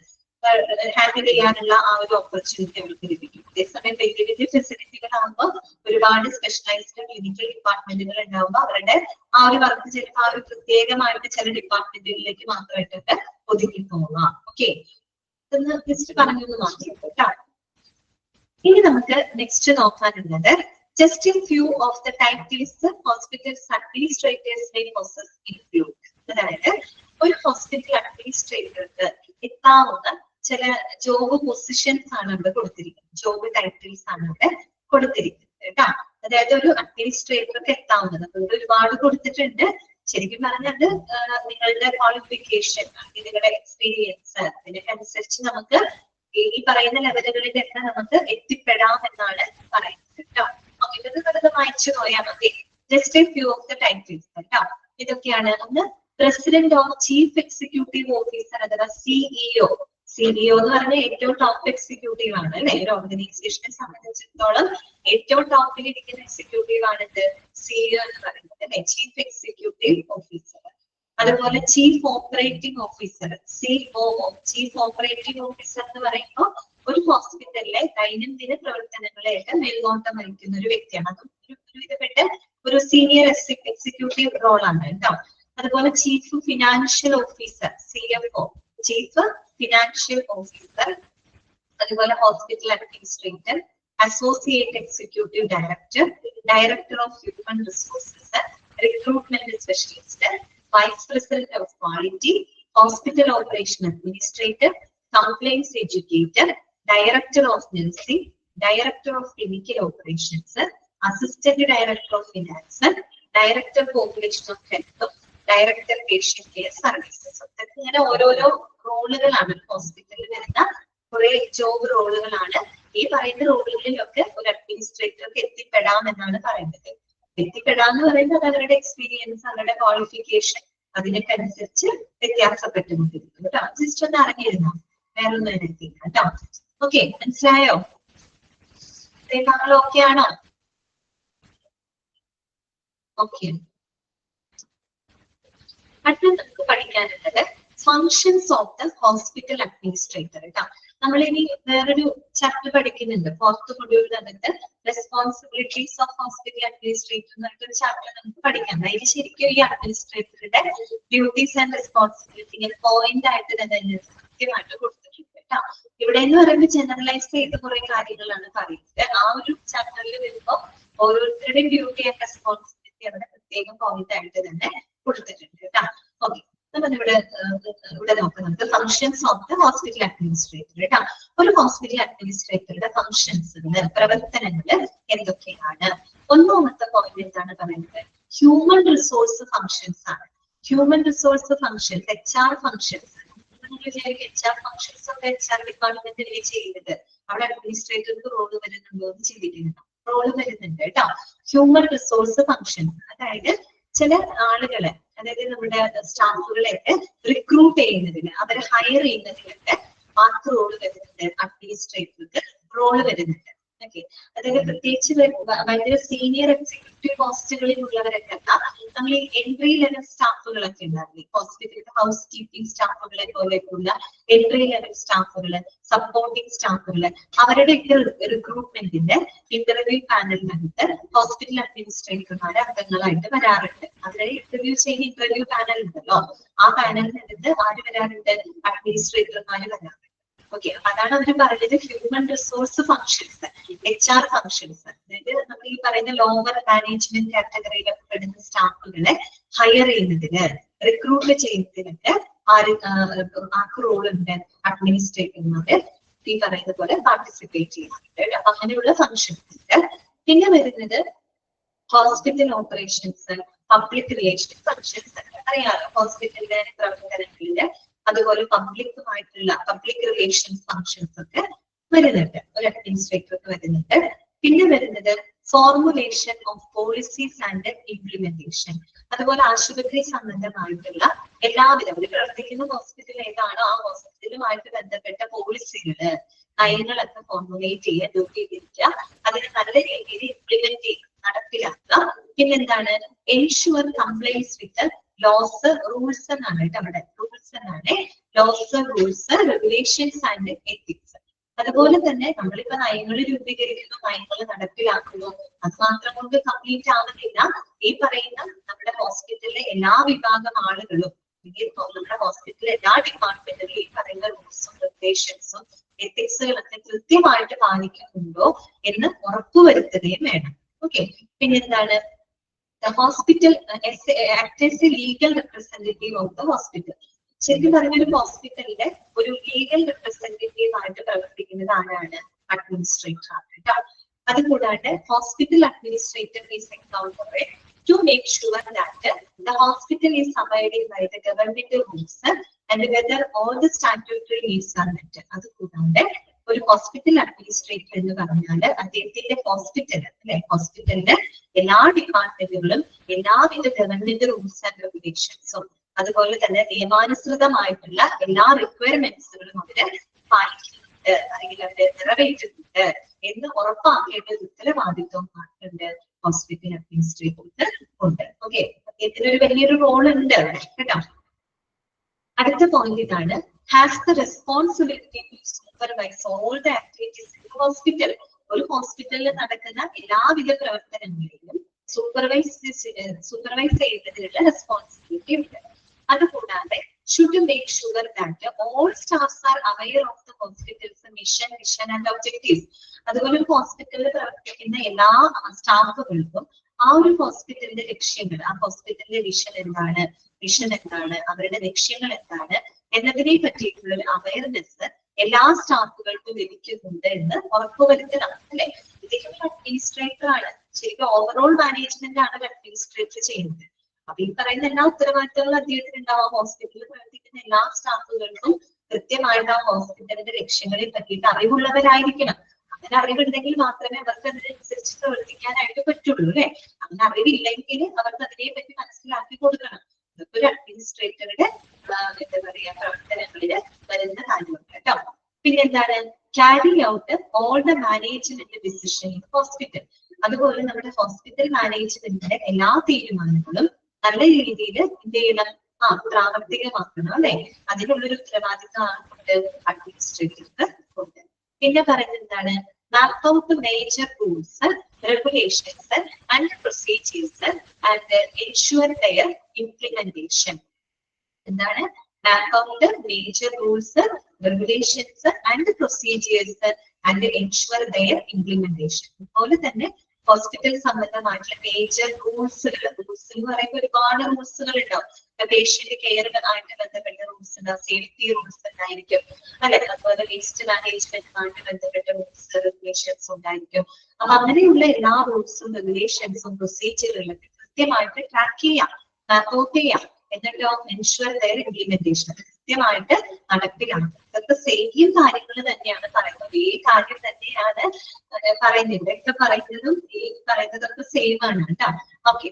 ഹാൻഡിൽ ചെയ്യാനുള്ള ആ ഒരു ഓപ്പർച്യൂണിറ്റി അവർക്ക് ലഭിക്കും. അതേസമയം വലിയ വലിയ ഫെസിലിറ്റികളാകുമ്പോൾ ഒരുപാട് സ്പെഷ്യലൈസ്ഡ് ക്ലിനിക്കൽ ഡിപ്പാർട്ട്മെന്റുകൾ ഉണ്ടാകുമ്പോൾ അവരുടെ ആ ഒരു വർക്ക് ചിലപ്പോൾ ആ ഒരു പ്രത്യേകമായിട്ട് ചില ഡിപ്പാർട്ട്മെന്റുകളിലേക്ക് മാത്രമായിട്ടൊക്കെ ഒതുങ്ങി പോകാം. ഓക്കെ, ഇതൊന്ന് ജസ്റ്റ് പറഞ്ഞൊന്ന് മാറ്റിയിട്ടോ. ഇനി നമുക്ക് next നോക്കാനുള്ളത് just a few of the titles hospital administrators may possess include. അതായത് ഒരു ഹോസ്പിറ്റൽ അഡ്മിനിസ്ട്രേറ്റർക്ക് എത്താവുന്ന ചില ജോബ് പൊസിഷൻസ് ആണ് ഇവിടെ കൊടുത്തിരിക്കുന്നത്, ജോബ് ടൈറ്റിൽസ് ആണ് ഇവിടെ കൊടുത്തിരിക്കുന്നത് കേട്ടോ. അതായത് ഒരു അഡ്മിനിസ്ട്രേറ്റർക്ക് എത്താവുന്നത് ഇവിടെ ഒരുപാട് കൊടുത്തിട്ടുണ്ട്. ശരിക്കും പറഞ്ഞത് നിങ്ങളുടെ ക്വാളിഫിക്കേഷൻ, നിങ്ങളുടെ എക്സ്പീരിയൻസ്, ഇതിനൊക്കെ അനുസരിച്ച് നമുക്ക് ഈ പറയുന്ന ലെവലുകളിലൊക്കെ നമുക്ക് എത്തിപ്പെടാം എന്നാണ് പറയുന്നത് കേട്ടോ. ഇതൊക്കെ വായിച്ചു പോയാൽ മതി. Just A few of the titles കേട്ടോ. ഇതൊക്കെയാണ്. ഒന്ന് president of chief executive officer അഥവാ സിഇഒ. സിഇഒ എന്ന് പറഞ്ഞാൽ ഏറ്റവും ടോപ്പ് എക്സിക്യൂട്ടീവ് ആണ് അല്ലെ. ഒരു ഓർഗനൈസേഷനെ സംബന്ധിച്ചിടത്തോളം ഏറ്റവും ടോപ്പിൽ ഇരിക്കുന്ന എക്സിക്യൂട്ടീവ് ആണ് ഇത് സിഇഒ എന്ന് പറയുന്നത് അല്ലെ, ചീഫ് എക്സിക്യൂട്ടീവ് ഓഫീസർ. അതുപോലെ chief operating officer, COO. Chief operating officer എന്ന് പറയുമ്പോൾ ഒരു ഹോസ്പിറ്റലിലെ ദൈനംദിന പ്രവർത്തനങ്ങളെയൊക്കെ മേൽനോട്ടം വഹിക്കുന്ന ഒരു വ്യക്തിയാണ്. അതും ഒരു വിധപ്പെട്ട ഒരു സീനിയർ എക്സിക്യൂട്ടീവ് റോളാണ് കേട്ടോ. അതുപോലെ chief financial officer, CFO, chief financial officer. അതുപോലെ hospital administrator, associate executive director, director of human resources, recruitment specialist, vice president of quality, hospital operation administrator, compliance educator, director of nursing, director of clinical operations, assistant director of finance, director population of health, director patient care services. ഇങ്ങനെ ഓരോരോ റോളുകളാണ് ഹോസ്പിറ്റലിൽ വരുന്ന കുറെ job റോളുകളാണ്. ഈ പറയുന്ന റോളുകളിലൊക്കെ ഒരു അഡ്മിനിസ്ട്രേറ്റർക്ക് എത്തിപ്പെടാം എന്നാണ് പറയുന്നത്. എത്തിപ്പെടാന്ന് പറയുന്നത് അവരുടെ എക്സ്പീരിയൻസ്, അവരുടെ ക്വാളിഫിക്കേഷൻ, അതിനൊക്കെ അനുസരിച്ച് വ്യത്യാസപ്പെട്ടുകൊണ്ടിരിക്കും കേട്ടോ. ജസ്റ്റ് ഒന്ന് അറിഞ്ഞിരുന്നോ, വേറെ ഒന്നും എഴുതിയില്ല കേട്ടോ. ഓക്കെ, മനസ്സിലായോ? ഓക്കെ ആണോ? ഓക്കെ, അടുത്ത നമുക്ക് പഠിക്കാനുള്ളത് functions of the hospital administrator കേട്ടോ. നമ്മളിനി വേറൊരു ചാപ്റ്റർ പഠിക്കുന്നുണ്ട്, ഫോർത്ത് മൊഡ്യൂളിനകത്ത് റെസ്പോൺസിബിലിറ്റീസ് ഓഫ് ഹോസ്പിറ്റൽ അഡ്മിനിസ്ട്രേറ്റർ എന്നൊരു ചാപ്റ്റർ നമുക്ക് പഠിക്കാം. അതിന് ശരിക്കും ഈ അഡ്മിനിസ്ട്രേറ്ററുടെ ഡ്യൂട്ടീസ് ആൻഡ് റെസ്പോൺസിബിലിറ്റി ഇങ്ങനെ പോയിന്റ് ആയിട്ട് തന്നെ കൃത്യമായിട്ട് കൊടുത്തിട്ടുണ്ട് കേട്ടോ. ഇവിടെ എന്ന് പറയുമ്പോൾ ജനറലൈസ് ചെയ്ത കുറെ കാര്യങ്ങളാണ് പറയുന്നത്. ആ ഒരു ചാപ്റ്ററിൽ വരുമ്പോൾ ഓരോരുത്തരുടെയും ഡ്യൂട്ടി ആൻഡ് റെസ്പോൺസിബിലിറ്റി അവിടെ പ്രത്യേകം പോയിന്റ് ആയിട്ട് തന്നെ കൊടുത്തിട്ടുണ്ട് കേട്ടോ. ഓക്കെ, ഇവിടെ നോക്കുന്നത് functions of the hospital administrator കേട്ടോ. ഒരു ഹോസ്പിറ്റൽ അഡ്മിനിസ്ട്രേറ്ററുടെ ഫങ്ഷൻസുകള്, പ്രവർത്തനങ്ങള് എന്തൊക്കെയാണ്? ഒന്നാമത്തെ പോയിന്റ് എന്താണ് പറയുന്നത്? ഹ്യൂമൻ റിസോഴ്സ് ഫങ്ഷൻസ് ആണ്. Human resource functions, HR functions. HR functions ഒക്കെ HR ഡിപ്പാർട്ട്മെന്റിൽ ചെയ്യുന്നത്, അവിടെ അഡ്മിനിസ്ട്രേറ്റർക്ക് റോള് വരുന്നുണ്ടോ എന്ന് ചിന്തിക്കുന്നുണ്ടോ? റോള് വരുന്നുണ്ട് കേട്ടോ. ഹ്യൂമൻ റിസോഴ്സ് ഫങ്ഷൻസ്, അതായത് ചില ആളുകളെ, അതായത് നമ്മുടെ സ്റ്റാഫുകളെയൊക്കെ റിക്രൂട്ട് ചെയ്യുന്നതിന്, അവരെ ഹയർ ചെയ്യുന്നതിനൊക്കെ മാർക്ക് റോള് വരുന്നുണ്ട്, അഡ്മിനിസ്ട്രേറ്റർക്ക് റോള് വരുന്നുണ്ട്. ഓക്കെ, അതായത് പ്രത്യേകിച്ച് ഭയങ്കര സീനിയർ എക്സിക്യൂട്ടീവ് പോസ്റ്റുകളിലുള്ളവരൊക്കെ നമ്മൾ ഈ എൻട്രി ലെവൽ സ്റ്റാഫുകളൊക്കെ ഉണ്ടാവില്ലേ, ഹോസ്പിറ്റലിലെ ഹൗസ് കീപ്പിംഗ് സ്റ്റാഫുകളെ പോലെയുള്ള എൻട്രി ലെവൽ സ്റ്റാഫുകള്, സപ്പോർട്ടിംഗ് സ്റ്റാഫുകള്, അവരുടെയൊക്കെ റിക്രൂട്ട്മെന്റിന്റെ ഇന്റർവ്യൂ പാനലിനകത്ത് ഹോസ്പിറ്റൽ അഡ്മിനിസ്ട്രേറ്റർമാരെ അംഗങ്ങളായിട്ട് വരാറുണ്ട്. അവരെ ഇന്റർവ്യൂ ചെയ്യുന്ന ഇന്റർവ്യൂ പാനൽ ഉണ്ടല്ലോ, ആ പാനലിനകത്ത് ആര് വരാറുണ്ട്? അഡ്മിനിസ്ട്രേറ്റർമാര് വരാറുണ്ട്. ഓക്കെ, അതാണ് അവർ പറയുന്നത് human resource functions, HR functions. അതായത് നമ്മൾ ഈ പറയുന്ന ലോവർ മാനേജ്മെന്റ് കാറ്റഗറിയിലൊക്കെ പെടുന്ന സ്റ്റാഫുകളെ ഹയർ ചെയ്യുന്നതിന്, റിക്രൂട്ട് ചെയ്യുന്നതിനൊക്കെ ആർക്ക് റോൾ ഉണ്ട്? അഡ്മിനിസ്ട്രേറ്റർമാര് ഈ പറയുന്ന പോലെ പാർട്ടിസിപ്പേറ്റ് ചെയ്യുന്നുണ്ട്. അപ്പൊ അങ്ങനെയുള്ള ഫങ്ഷൻസ് ഉണ്ട്. പിന്നെ വരുന്നത് hospital operations, public relation functions. അറിയാലോ, ഹോസ്പിറ്റലിന്റെ പ്രവർത്തനങ്ങളില് അതുപോലെ പബ്ലിക്കുമായിട്ടുള്ള പബ്ലിക് റിലേഷൻസ് ഫങ്ഷൻസ് ഒക്കെ വരുന്നുണ്ട്, ഒരു അഡ്മിനിസ്ട്രേറ്റർക്ക് വരുന്നുണ്ട്. പിന്നെ വരുന്നത് formulation of policies and implementation. അതുപോലെ ആശുപത്രി സംബന്ധമായിട്ടുള്ള എല്ലാവിധ, ഒരു പ്രവർത്തിക്കുന്ന ഹോസ്പിറ്റൽ ഏതാണോ ആ ഹോസ്പിറ്റലുമായിട്ട് ബന്ധപ്പെട്ട പോളിസികള്, നയങ്ങളൊക്കെ ഫോർമുലേറ്റ് ചെയ്യുക, രൂപീകരിക്കുക, അതിന് നല്ല രീതിയിൽ ഇംപ്ലിമെന്റ് ചെയ്യുക, നടപ്പിലാക്കുക. പിന്നെന്താണ്? Ensure compliance with laws, rules എന്നാണ് കേട്ടോ, അവിടെ റൂൾസ് എന്നാണ്, laws, rules, regulations and ethics. അതുപോലെ തന്നെ നമ്മളിപ്പോ നയങ്ങൾ രൂപീകരിക്കുന്നു, നയങ്ങൾ നടപ്പിലാക്കുന്നു, അത് മാത്രം കൊണ്ട് കംപ്ലീറ്റ് ആവുന്നില്ല. ഈ പറയുന്ന നമ്മുടെ ഹോസ്പിറ്റലിലെ എല്ലാ വിഭാഗം ആളുകളും, നമ്മുടെ ഹോസ്പിറ്റലിലെ എല്ലാ ഡിപ്പാർട്ട്മെന്റിലും ഈ പറയുന്ന റൂൾസും റെഗുലേഷൻസും എത്തിക്സുകളൊക്കെ കൃത്യമായിട്ട് പാലിക്കുന്നുണ്ടോ എന്ന് ഉറപ്പുവരുത്തുകയും വേണം. ഓക്കെ, പിന്നെന്താണ്? The hospital acts as a legal representative of the hospital. ശരിക്കും പറഞ്ഞ ഒരു ഹോസ്പിറ്റലിന്റെ ഒരു ലീഗൽ റെപ്രസെന്റേറ്റീവ് ആയിട്ട് പ്രവർത്തിക്കുന്നത് ആരാണ്? അഡ്മിനിസ്ട്രേറ്റർ ആണ്. അതുകൂടാണ്ട് hospital administrator is accountable to make sure that the hospital is abiding by the government rules and whether all the statutory needs are met. അതുകൂടാണ്ട് ഒരു ഹോസ്പിറ്റൽ അഡ്മിനിസ്ട്രേറ്റർ എന്ന് പറഞ്ഞാൽ അദ്ദേഹത്തിന്റെ ഹോസ്പിറ്റൽ, അല്ലെ, ഹോസ്പിറ്റലിന്റെ എല്ലാ ഡിപ്പാർട്ട്മെന്റുകളും എല്ലാവിധ ഗവൺമെന്റ് റൂൾസ് ആൻഡ് റെഗുലേഷൻസും അതുപോലെ തന്നെ നിയമാനുസൃതമായിട്ടുള്ള എല്ലാ റിക്വയർമെന്റ്സുകളും അവര് പാലിക്കുന്നുണ്ട്, അല്ലെങ്കിൽ അവര് നിറവേറ്റുന്നുണ്ട് എന്ന് ഉറപ്പാക്കേണ്ട ഒരു ഉത്തരവാദിത്വം ഉണ്ട് ഹോസ്പിറ്റൽ അഡ്മിനിസ്ട്രേറ്റർക്ക് ഉണ്ട്. ഓക്കെ, ഇതിനൊരു വലിയൊരു റോൾ ഉണ്ട് അവിടെ കേട്ടോ. അടുത്ത പോയിന്റ് ഇതാണ്, has the responsibility to supervise all the activities in hospital. ഒരു ഹോസ്പിറ്റലിൽ നടക്കുന്ന എല്ലാവിധ പ്രവർത്തനങ്ങളെയും സൂപ്പർവൈസ് ചെയ്യുന്നതിനുള്ള റെസ്പോൺസിബിലിറ്റി ഉണ്ട്. അതുകൂടാതെ should make sure that all staffs R aware of the hospitals mission, vision and objectives. അതുപോലെ ഒരു ഹോസ്പിറ്റലിൽ പ്രവർത്തിക്കുന്ന എല്ലാ സ്റ്റാഫുകൾക്കും ആ ഒരു ഹോസ്പിറ്റലിന്റെ ലക്ഷ്യങ്ങൾ, ആ ഹോസ്പിറ്റലിന്റെ വിഷൻ എന്താണ്, മിഷൻ എന്താണ്, അവരുടെ ലക്ഷ്യങ്ങൾ എന്താണ് എന്നതിനെ പറ്റിയിട്ടുള്ള ഒരു അവയർനെസ് എല്ലാ സ്റ്റാഫുകൾക്കും ലഭിക്കുന്നുണ്ട് എന്ന് ഉറപ്പുവരുത്തണം, അല്ലെ? ഇദ്ദേഹം ഒരു അഡ്മിനിസ്ട്രേറ്റർ ആണ്, ശരിക്കും ഓവറോൾ മാനേജ്മെന്റ് ആണ് അഡ്മിനിസ്ട്രേറ്റർ ചെയ്യുന്നത്. അപ്പൊ ഈ പറയുന്ന എല്ലാ ഉത്തരവാദിത്തങ്ങളും അദ്ദേഹത്തിന് ഉണ്ടാവും. ഹോസ്പിറ്റലിൽ പ്രവർത്തിക്കുന്ന എല്ലാ സ്റ്റാഫുകൾക്കും കൃത്യമായിട്ട് ആ ഹോസ്പിറ്റലിന്റെ ലക്ഷ്യങ്ങളെ പറ്റിയിട്ട് അറിവുള്ളവരായിരിക്കണം. അങ്ങനെ അറിവുണ്ടെങ്കിൽ മാത്രമേ അവർക്ക് അതിനനുസരിച്ച് പ്രവർത്തിക്കാനായിട്ട് പറ്റുള്ളൂ, അല്ലെ? അങ്ങനെ അറിവില്ലെങ്കിൽ അവർക്ക് അതിനെ പറ്റി മനസ്സിലാക്കി കൊടുക്കണം. ഒരു അഡ്മിനിസ്ട്രേറ്ററുടെ എന്താ പറയാ പ്രവർത്തനങ്ങളിൽ വരുന്ന കാര്യമുണ്ട് കേട്ടോ. പിന്നെ എന്താണ്, carry out all the management decision in hospital. അതുപോലെ നമ്മുടെ ഹോസ്പിറ്റൽ മാനേജ്മെന്റിന്റെ എല്ലാ തീരുമാനങ്ങളും നല്ല രീതിയിൽ എന്ത് ചെയ്യണം, പ്രാവർത്തികമാക്കണം അല്ലെ. അതിനുള്ളൊരു ഉത്തരവാദിത്തമാണ് അഡ്മിനിസ്ട്രേറ്റർക്ക് ഉണ്ട്. പിന്നെ പറയുന്നത് എന്താണ്, map out the major rules, regulations and procedures and ensure their implementation. എന്താണ്, map out the major rules, regulations and procedures and ensure their implementation. അതുപോലെ തന്നെ ഹോസ്പിറ്റൽ സംബന്ധമായിട്ടുള്ള മേജർ റൂൾസുകൾ എന്ന് പറയുമ്പോൾ ഒരുപാട് റൂൾസുകൾ ഉണ്ടാവും. പേഷ്യന്റ് കെയറുമായിട്ട് ബന്ധപ്പെട്ട റൂൾസ് ഉണ്ടാവും, സേഫ്റ്റി റൂൾസ് ഉണ്ടായിരിക്കും അല്ലെ, അതുപോലെ വേസ്റ്റ് മാനേജ്മെന്റുമായിട്ട് ബന്ധപ്പെട്ട റൂൾസ് റെഗുലേഷൻസ് ഉണ്ടായിരിക്കും. അപ്പൊ അങ്ങനെയുള്ള എല്ലാ റൂൾസും റെഗുലേഷൻസും പ്രൊസീജിയറുകളും കൃത്യമായിട്ട് ട്രാക്ക് ചെയ്യാം, മാപ്പ് ഔട്ട് ചെയ്യാം, എന്നിട്ടോ എൻഷുവർ ദയർ ഇംപ്ലിമെന്റേഷൻ കൃത്യമായിട്ട് നടപ്പിലാണ്. ഇതൊക്കെ സെയിം കാര്യങ്ങൾ തന്നെയാണ് പറയുന്നത്, ഈ കാര്യം തന്നെയാണ് പറയുന്നത്. ഇവിടെയൊക്കെ പറയുന്നതും ഈ പറയുന്നതൊക്കെ സെയിം ആണ് കേട്ടോ. ഓക്കെ,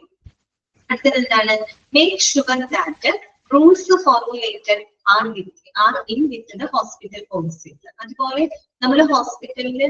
അടുത്തത് എന്താണ്, make sure that rules formulated are in with the hospital policies. അതുപോലെ നമ്മൾ ഹോസ്പിറ്റലിൽ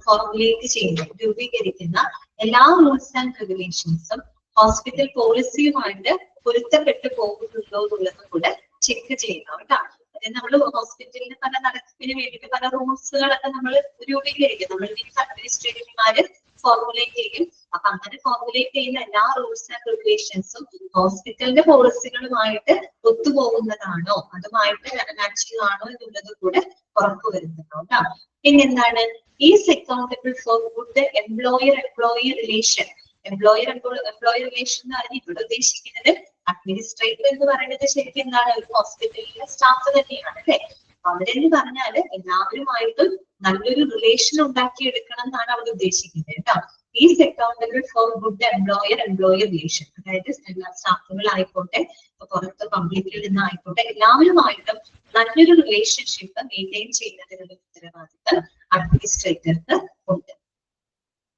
ഫോർമുലേറ്റ് ചെയ്യുന്ന രൂപീകരിക്കുന്ന എല്ലാ റൂൾസ് ആൻഡ് റെഗുലേഷൻസും ഹോസ്പിറ്റൽ പോളിസിയുമായിട്ട് പൊരുത്തപ്പെട്ട് പോകുന്നുണ്ടോ എന്നുള്ളത് കൂടെ ചെക്ക് ചെയ്യണം കേട്ടോ. അതായത് നമ്മൾ ഹോസ്പിറ്റലിന് പല നടത്തിപ്പിന് വേണ്ടിയിട്ട് പല റൂൾസുകളൊക്കെ നമ്മൾ രൂപീകരിക്കും, നമ്മൾ അഡ്മിനിസ്ട്രേറ്റർമാര് ഫോർമുലേറ്റ് ചെയ്യും. അപ്പൊ അങ്ങനെ ഫോർമുലേറ്റ് ചെയ്യുന്ന എല്ലാ റൂൾസ് ആൻഡ് റെഗുലേഷൻസും ഹോസ്പിറ്റലിന്റെ പോളിസികളുമായിട്ട് ഒത്തുപോകുന്നതാണോ, അതുമായിട്ട് മാച്ചിങ് ആണോ എന്നുള്ളത് കൂടെ ഉറപ്പുവരുത്തുന്നു കേട്ടോ. പിന്നെന്താണ്, is accountable four good employer relation. Employer relation എന്ന് പറഞ്ഞാൽ ഇവിടെ ഉദ്ദേശിക്കുന്നത് അഡ്മിനിസ്ട്രേറ്റർ എന്ന് പറയുന്നത് ശരിക്കും എന്താണ്, ഒരു ഹോസ്പിറ്റലിലെ സ്റ്റാഫ് തന്നെയാണ് അല്ലെ. അവരെന്ന് പറഞ്ഞാല് എല്ലാവരുമായിട്ടും നല്ലൊരു റിലേഷൻ ഉണ്ടാക്കിയെടുക്കണം എന്നാണ് അവർ ഉദ്ദേശിക്കുന്നത് കേട്ടോ. Is accountable four good employer relation, അതായത് എല്ലാ സ്റ്റാഫുകളായിക്കോട്ടെ പുറത്ത് പബ്ലിക്കിൽ നിന്നായിക്കോട്ടെ എല്ലാവരുമായിട്ടും നല്ലൊരു റിലേഷൻഷിപ്പ് മെയിൻറ്റെയിൻ ചെയ്യുന്നതിനുള്ള ഉത്തരവാദിത്തം അഡ്മിനിസ്ട്രേറ്റർക്ക് ഉണ്ട്.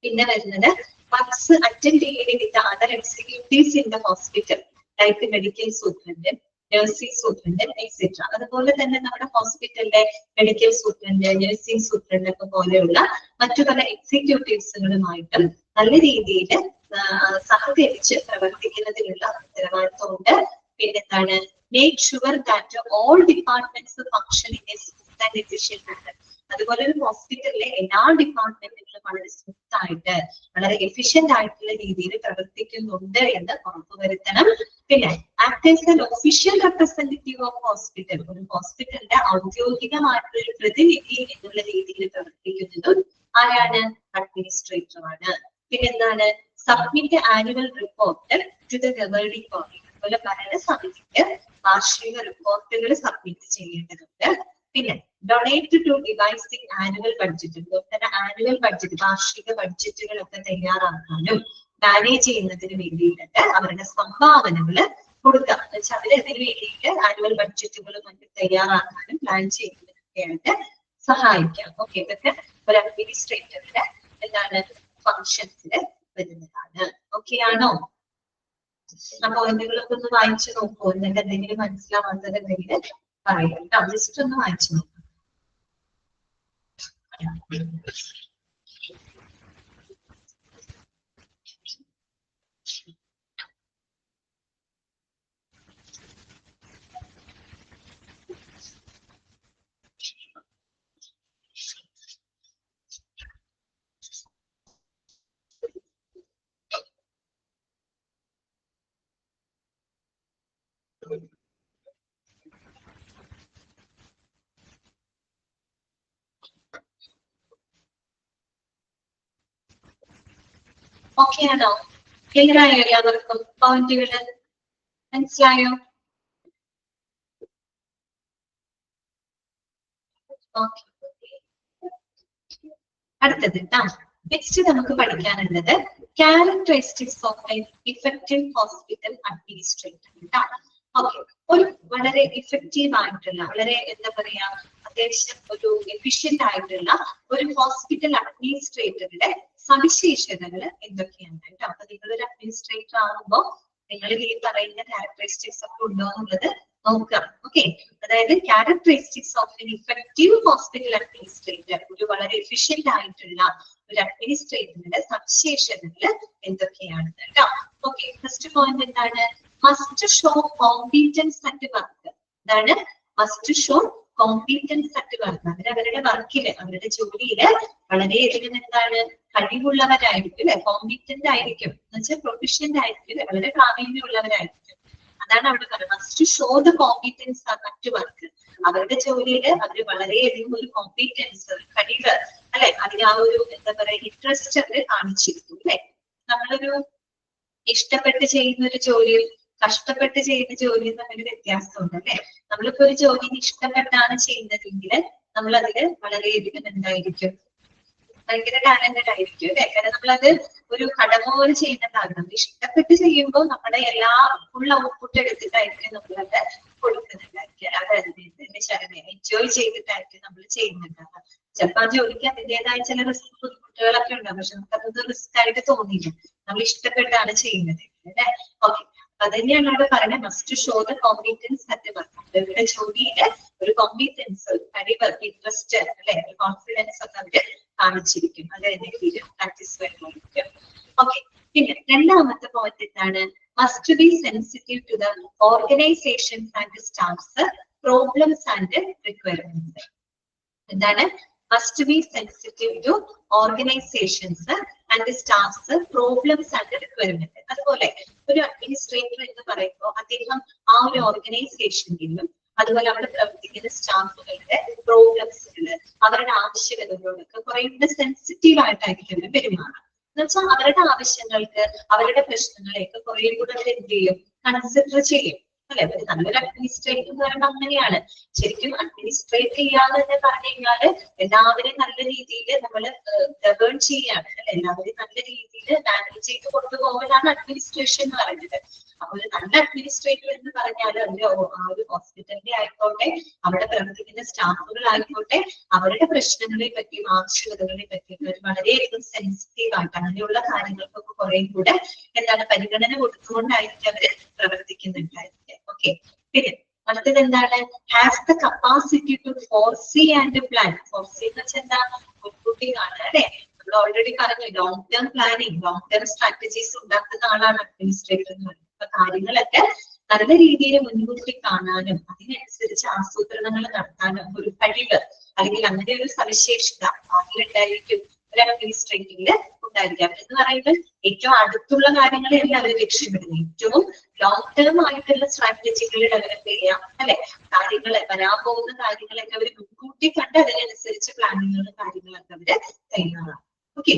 പിന്നെ വരുന്നത് വർക്ക്സ് അറ്റൻഡ് ചെയ്യൽ with other executives in the hospital like medical superintendent, nursing superintendent etcetera. അതുപോലെ തന്നെ നമ്മുടെ ഹോസ്പിറ്റലിലെ മെഡിക്കൽ സൂപ്രണ്ട്, നഴ്സിംഗ് സൂപ്രണ്ട് ഒക്കെ പോലെയുള്ള മറ്റു പല എക്സിക്യൂട്ടീവ്സുകളുമായിട്ടും നല്ല രീതിയിൽ സഹകരിച്ച് പ്രവർത്തിക്കുന്നതിനുള്ള ഉത്തരവാദിത്വമുണ്ട്. പിന്നെന്താണ്, make sure that all departments function in a smooth and efficient manner. അതുപോലെ ഒരു ഹോസ്പിറ്റലിലെ എല്ലാ ഡിപ്പാർട്ട്മെന്റുകളും വളരെ സ്മൂത്ത് ആയിട്ട് വളരെ എഫിഷ്യന്റ് ആയിട്ടുള്ള രീതിയിൽ പ്രവർത്തിക്കുന്നുണ്ട് എന്ന് ഉറപ്പുവരുത്തണം. പിന്നെ act as an official representative of hospital, ഒരു ഹോസ്പിറ്റലിന്റെ ഔദ്യോഗികമായിട്ടുള്ള ഒരു പ്രതിനിധി എന്നുള്ള രീതിയിൽ പ്രവർത്തിക്കുന്നതും ആരാണ്, അഡ്മിനിസ്ട്രേറ്ററാണ്. പിന്നെന്താണ്, submit annual report to the governing body. അതുപോലെ ഭരണസമിതിക്ക് വാർഷിക റിപ്പോർട്ടുകൾ സബ്മിറ്റ് ചെയ്യേണ്ടതുണ്ട്. പിന്നെ donate to devising annual budget, അതുപോലെ തന്നെ ആനുവൽ ബഡ്ജറ്റ് വാർഷിക ബഡ്ജറ്റുകളൊക്കെ തയ്യാറാക്കാനും മാനേജ് ചെയ്യുന്നതിന് വേണ്ടിയിട്ട് അവരുടെ സംഭാവനകൾ കൊടുക്കാം. എന്ന് വെച്ചാൽ അവര് അതിന് വേണ്ടിയിട്ട് ആനുവൽ ബഡ്ജറ്റുകളും മറ്റും തയ്യാറാക്കാനും പ്ലാൻ ചെയ്യുന്നതിനൊക്കെയായിട്ട് സഹായിക്കാം. ഓക്കെ, ഇതൊക്കെ ഒരു അഡ്മിനിസ്ട്രേറ്ററുടെ എന്താണ് ഫങ്ഷൻസിൽ വരുന്നതാണ്. ഓക്കെ ആണോ? അപ്പൊ എന്തെങ്കിലുമൊക്കെ ഒന്ന് വായിച്ചു നോക്കൂ, എന്നിട്ട് എന്തെങ്കിലും മനസ്സിലാവാത്തതെങ്കിൽ പറയാം കേട്ടോ. ജസ്റ്റ് ഒന്ന് വായിച്ചു നോക്കാം. ഓക്കെ ആണോ? ക്ലിയർ ആയോ എല്ലാവർക്കും? പോയിന്റുകള് മനസ്സിലായോ? അടുത്തത് നെക്സ്റ്റ് നമുക്ക് പഠിക്കാനുള്ളത് characteristics of effective hospital administrator. Okay, ഒരു വളരെ ഇഫക്റ്റീവ് ആയിട്ടുള്ള, വളരെ എന്താ പറയാ, അത്യാവശ്യം ഒരു എഫിഷ്യന്റ് ആയിട്ടുള്ള ഒരു ഹോസ്പിറ്റൽ അഡ്മിനിസ്ട്രേറ്ററുടെ സവിശേഷതകൾ എന്തൊക്കെയാണ് കേട്ടോ. അപ്പൊ നിങ്ങളൊരു അഡ്മിനിസ്ട്രേറ്റർ ആകുമ്പോൾ നിങ്ങൾ ഈ പറയുന്ന ക്യാരക്ടറിസ്റ്റിക്സ് ഒക്കെ ഉണ്ടോ എന്നുള്ളത് നോക്കുക. ഓക്കെ, അതായത് characteristics of an effective hospital administrator, ഒരു വളരെ എഫിഷ്യന്റ് ആയിട്ടുള്ള ഒരു അഡ്മിനിസ്ട്രേറ്ററിന്റെ സവിശേഷതകൾ എന്തൊക്കെയാണ് കേട്ടോ. ഓക്കെ, ഫസ്റ്റ് പോയിന്റ് എന്താണ്? Must show competence at work. എന്താണ് must show competence at work? അവരവരുടെ വർക്കില്, അവരുടെ ജോലിയില് വളരെയധികം എന്താണ് കഴിവുള്ളവരായിരിക്കും അല്ലെ, കോമ്പീറ്റന്റ് ആയിരിക്കും എന്ന് വെച്ചാൽ പ്രൊഫഷണൽ ആയിരിക്കും, വളരെ പ്രാവീണ്യമുള്ളവരായിരിക്കും. അതാണ് അവിടെ പറയുന്നത്, must show the competence at work. അവരുടെ ജോലിയിൽ അവർ വളരെയധികം ഒരു കോമ്പീറ്റൻസ്, കഴിവ് അല്ലെ, അതിന് ആ ഒരു എന്താ പറയാ ഇൻട്രസ്റ്റ് അവർ കാണിച്ചിരിക്കും അല്ലെ. നമ്മളൊരു ഇഷ്ടപ്പെട്ട് ചെയ്യുന്ന ഒരു ജോലിയും കഷ്ടപ്പെട്ട് ചെയ്യുന്ന ജോലിയും തമ്മിൽ വ്യത്യാസമുണ്ട് അല്ലെ. നമ്മളിപ്പോ ഒരു ജോലി ഇഷ്ടപ്പെട്ടാണ് ചെയ്യുന്നതെങ്കിൽ നമ്മൾ അതില് വളരെയധികം എന്തായിരിക്കും, ഭയങ്കര ടാലന്റഡ് ആയിരിക്കും അല്ലെ. കാരണം നമ്മളത് ഒരു കടമ പോലെ ചെയ്യുന്നതാകണം. ഇഷ്ടപ്പെട്ട് ചെയ്യുമ്പോൾ നമ്മുടെ എല്ലാ ഫുൾ ഔട്ട്പുട്ട് എടുത്തിട്ടായിരിക്കും നമ്മളത് കൊടുക്കുന്നുണ്ടായിരിക്കും. അതായത് എൻജോയ് ചെയ്തിട്ടായിരിക്കും നമ്മൾ ചെയ്യുന്നുണ്ടാവുക. ചിലപ്പോൾ ആ ജോലിക്ക് അതിൻ്റെതായ ചില റിസ്ക് ബുദ്ധിമുട്ടുകളൊക്കെ ഉണ്ടാവും, പക്ഷെ നമുക്കത് റിസ്ക് ആയിട്ട് തോന്നില്ല, നമ്മൾ ഇഷ്ടപ്പെട്ടാണ് ചെയ്യുന്നത് അല്ലെ. ഓക്കെ, അത് തന്നെയാണ് അവിടെ പറയുന്നത്, must show the competence at work. അവരുടെ ജോലിയില് ഒരു കോമ്പീറ്റൻസ്, ഒരു കഴിവ്, ഇൻട്രസ്റ്റ് അല്ലെ, ഒരു കോൺഫിഡൻസ് ഒക്കെ അവര് കാണിച്ചിരിക്കും. അത് എന്തെങ്കിലും പ്രാക്ടീസ് വരുമായിരിക്കും. ഓക്കെ, പിന്നെ രണ്ടാമത്തെ പോയിന്റ് എന്താണ്? Must be sensitive to the organisations and staffs problems and requirements. എന്താണ്? must be sensitive to organizations and the staffs problems and requirements. അതുപോലെ ഒരു അഡ്മിനിസ്ട്രേറ്റർ എന്ന് പറയുമ്പോൾ അദ്ദേഹം ആ ഒരു ഓർഗനൈസേഷനിലും അതുപോലെ അവിടെ പ്രവർത്തിക്കുന്ന സ്റ്റാഫുകളുടെ പ്രോബ്ലംസുകള്, അവരുടെ ആവശ്യകതകളോടൊക്കെ കുറെ കൂടെ സെൻസിറ്റീവ് ആയിട്ടായിരിക്കും പെരുമാറുക. എന്ന് വെച്ചാൽ അവരുടെ ആവശ്യങ്ങൾക്ക്, അവരുടെ പ്രശ്നങ്ങളെയൊക്കെ കുറെ കൂടെ അവർ എന്ത് ചെയ്യും, കൺസിഡർ ചെയ്യും അല്ലെ. ഒരു നല്ലൊരു അഡ്മിനിസ്ട്രേറ്റർ എന്ന് പറയുമ്പോൾ അങ്ങനെയാണ്. ശരിക്കും അഡ്മിനിസ്ട്രേറ്റ് ചെയ്യാന്ന് തന്നെ പറഞ്ഞു കഴിഞ്ഞാല് എല്ലാവരെയും നല്ല രീതിയിൽ നമ്മൾ ഗവേൺ ചെയ്യാണ് അല്ലെ, എല്ലാവരെയും നല്ല രീതിയിൽ മാനേജ് ചെയ്ത് കൊണ്ടുപോകലാണ് അഡ്മിനിസ്ട്രേഷൻ എന്ന് പറയുന്നത്. അപ്പൊ ഒരു നല്ല അഡ്മിനിസ്ട്രേറ്റർ എന്ന് പറഞ്ഞാൽ അവര് ആ ഒരു ഹോസ്പിറ്റലിന്റെ ആയിക്കോട്ടെ, അവിടെ പ്രവർത്തിക്കുന്ന സ്റ്റാഫുകളായിക്കോട്ടെ, അവരുടെ പ്രശ്നങ്ങളെ പറ്റിയും ആവശ്യകതകളെ പറ്റിയും അവർ വളരെയധികം സെൻസിറ്റീവ് ആയിട്ട് അങ്ങനെയുള്ള കാര്യങ്ങൾക്കൊക്കെ കുറെ കൂടെ എന്താണ് പരിഗണന കൊടുത്തുകൊണ്ടായിരിക്കും അവര് പ്രവർത്തിക്കുന്നുണ്ടായിരിക്കും. ഓക്കെ, പിന്നെ അടുത്തത് എന്താണ്? Has the capacity to foresee and plan. Foresee എന്ന് വെച്ചാൽ എന്താ? മുൻകൂട്ടി കാണുക അല്ലെ. നമ്മൾ ഓൾറെഡി പറഞ്ഞു, long term planning, long term strategies ഉണ്ടാക്കുന്ന ആളാണ് അഡ്മിനിസ്ട്രേറ്റർ എന്ന് പറയുന്നത്. അപ്പൊ കാര്യങ്ങളൊക്കെ നല്ല രീതിയിൽ മുൻകൂട്ടി കാണാനും അതിനനുസരിച്ച് ആസൂത്രണങ്ങൾ നടത്താനും ഒരു കഴിവ് അല്ലെങ്കിൽ അങ്ങനെ ഒരു സവിശേഷത അതിലുണ്ടായിരിക്കും ഒരു അഡ്മിനിസ്ട്രേറ്റീവില് ഉണ്ടായിരിക്കാം. എന്ന് പറയുമ്പോൾ ഏറ്റവും അടുത്തുള്ള കാര്യങ്ങളെയല്ല അവർ ലക്ഷ്യമിടുന്നത്, ഏറ്റവും ലോങ് ടേം ആയിട്ടുള്ള സ്ട്രാറ്റജികൾ ഡെവലപ്പ് ചെയ്യാം അല്ലെ. കാര്യങ്ങളെ വരാൻ പോകുന്ന കാര്യങ്ങളൊക്കെ അവർ മുൻകൂട്ടി കണ്ട് അതിനനുസരിച്ച് പ്ലാനിങ്ങുകളും കാര്യങ്ങളൊക്കെ അവര് തയ്യാറാണ്. ഓക്കെ,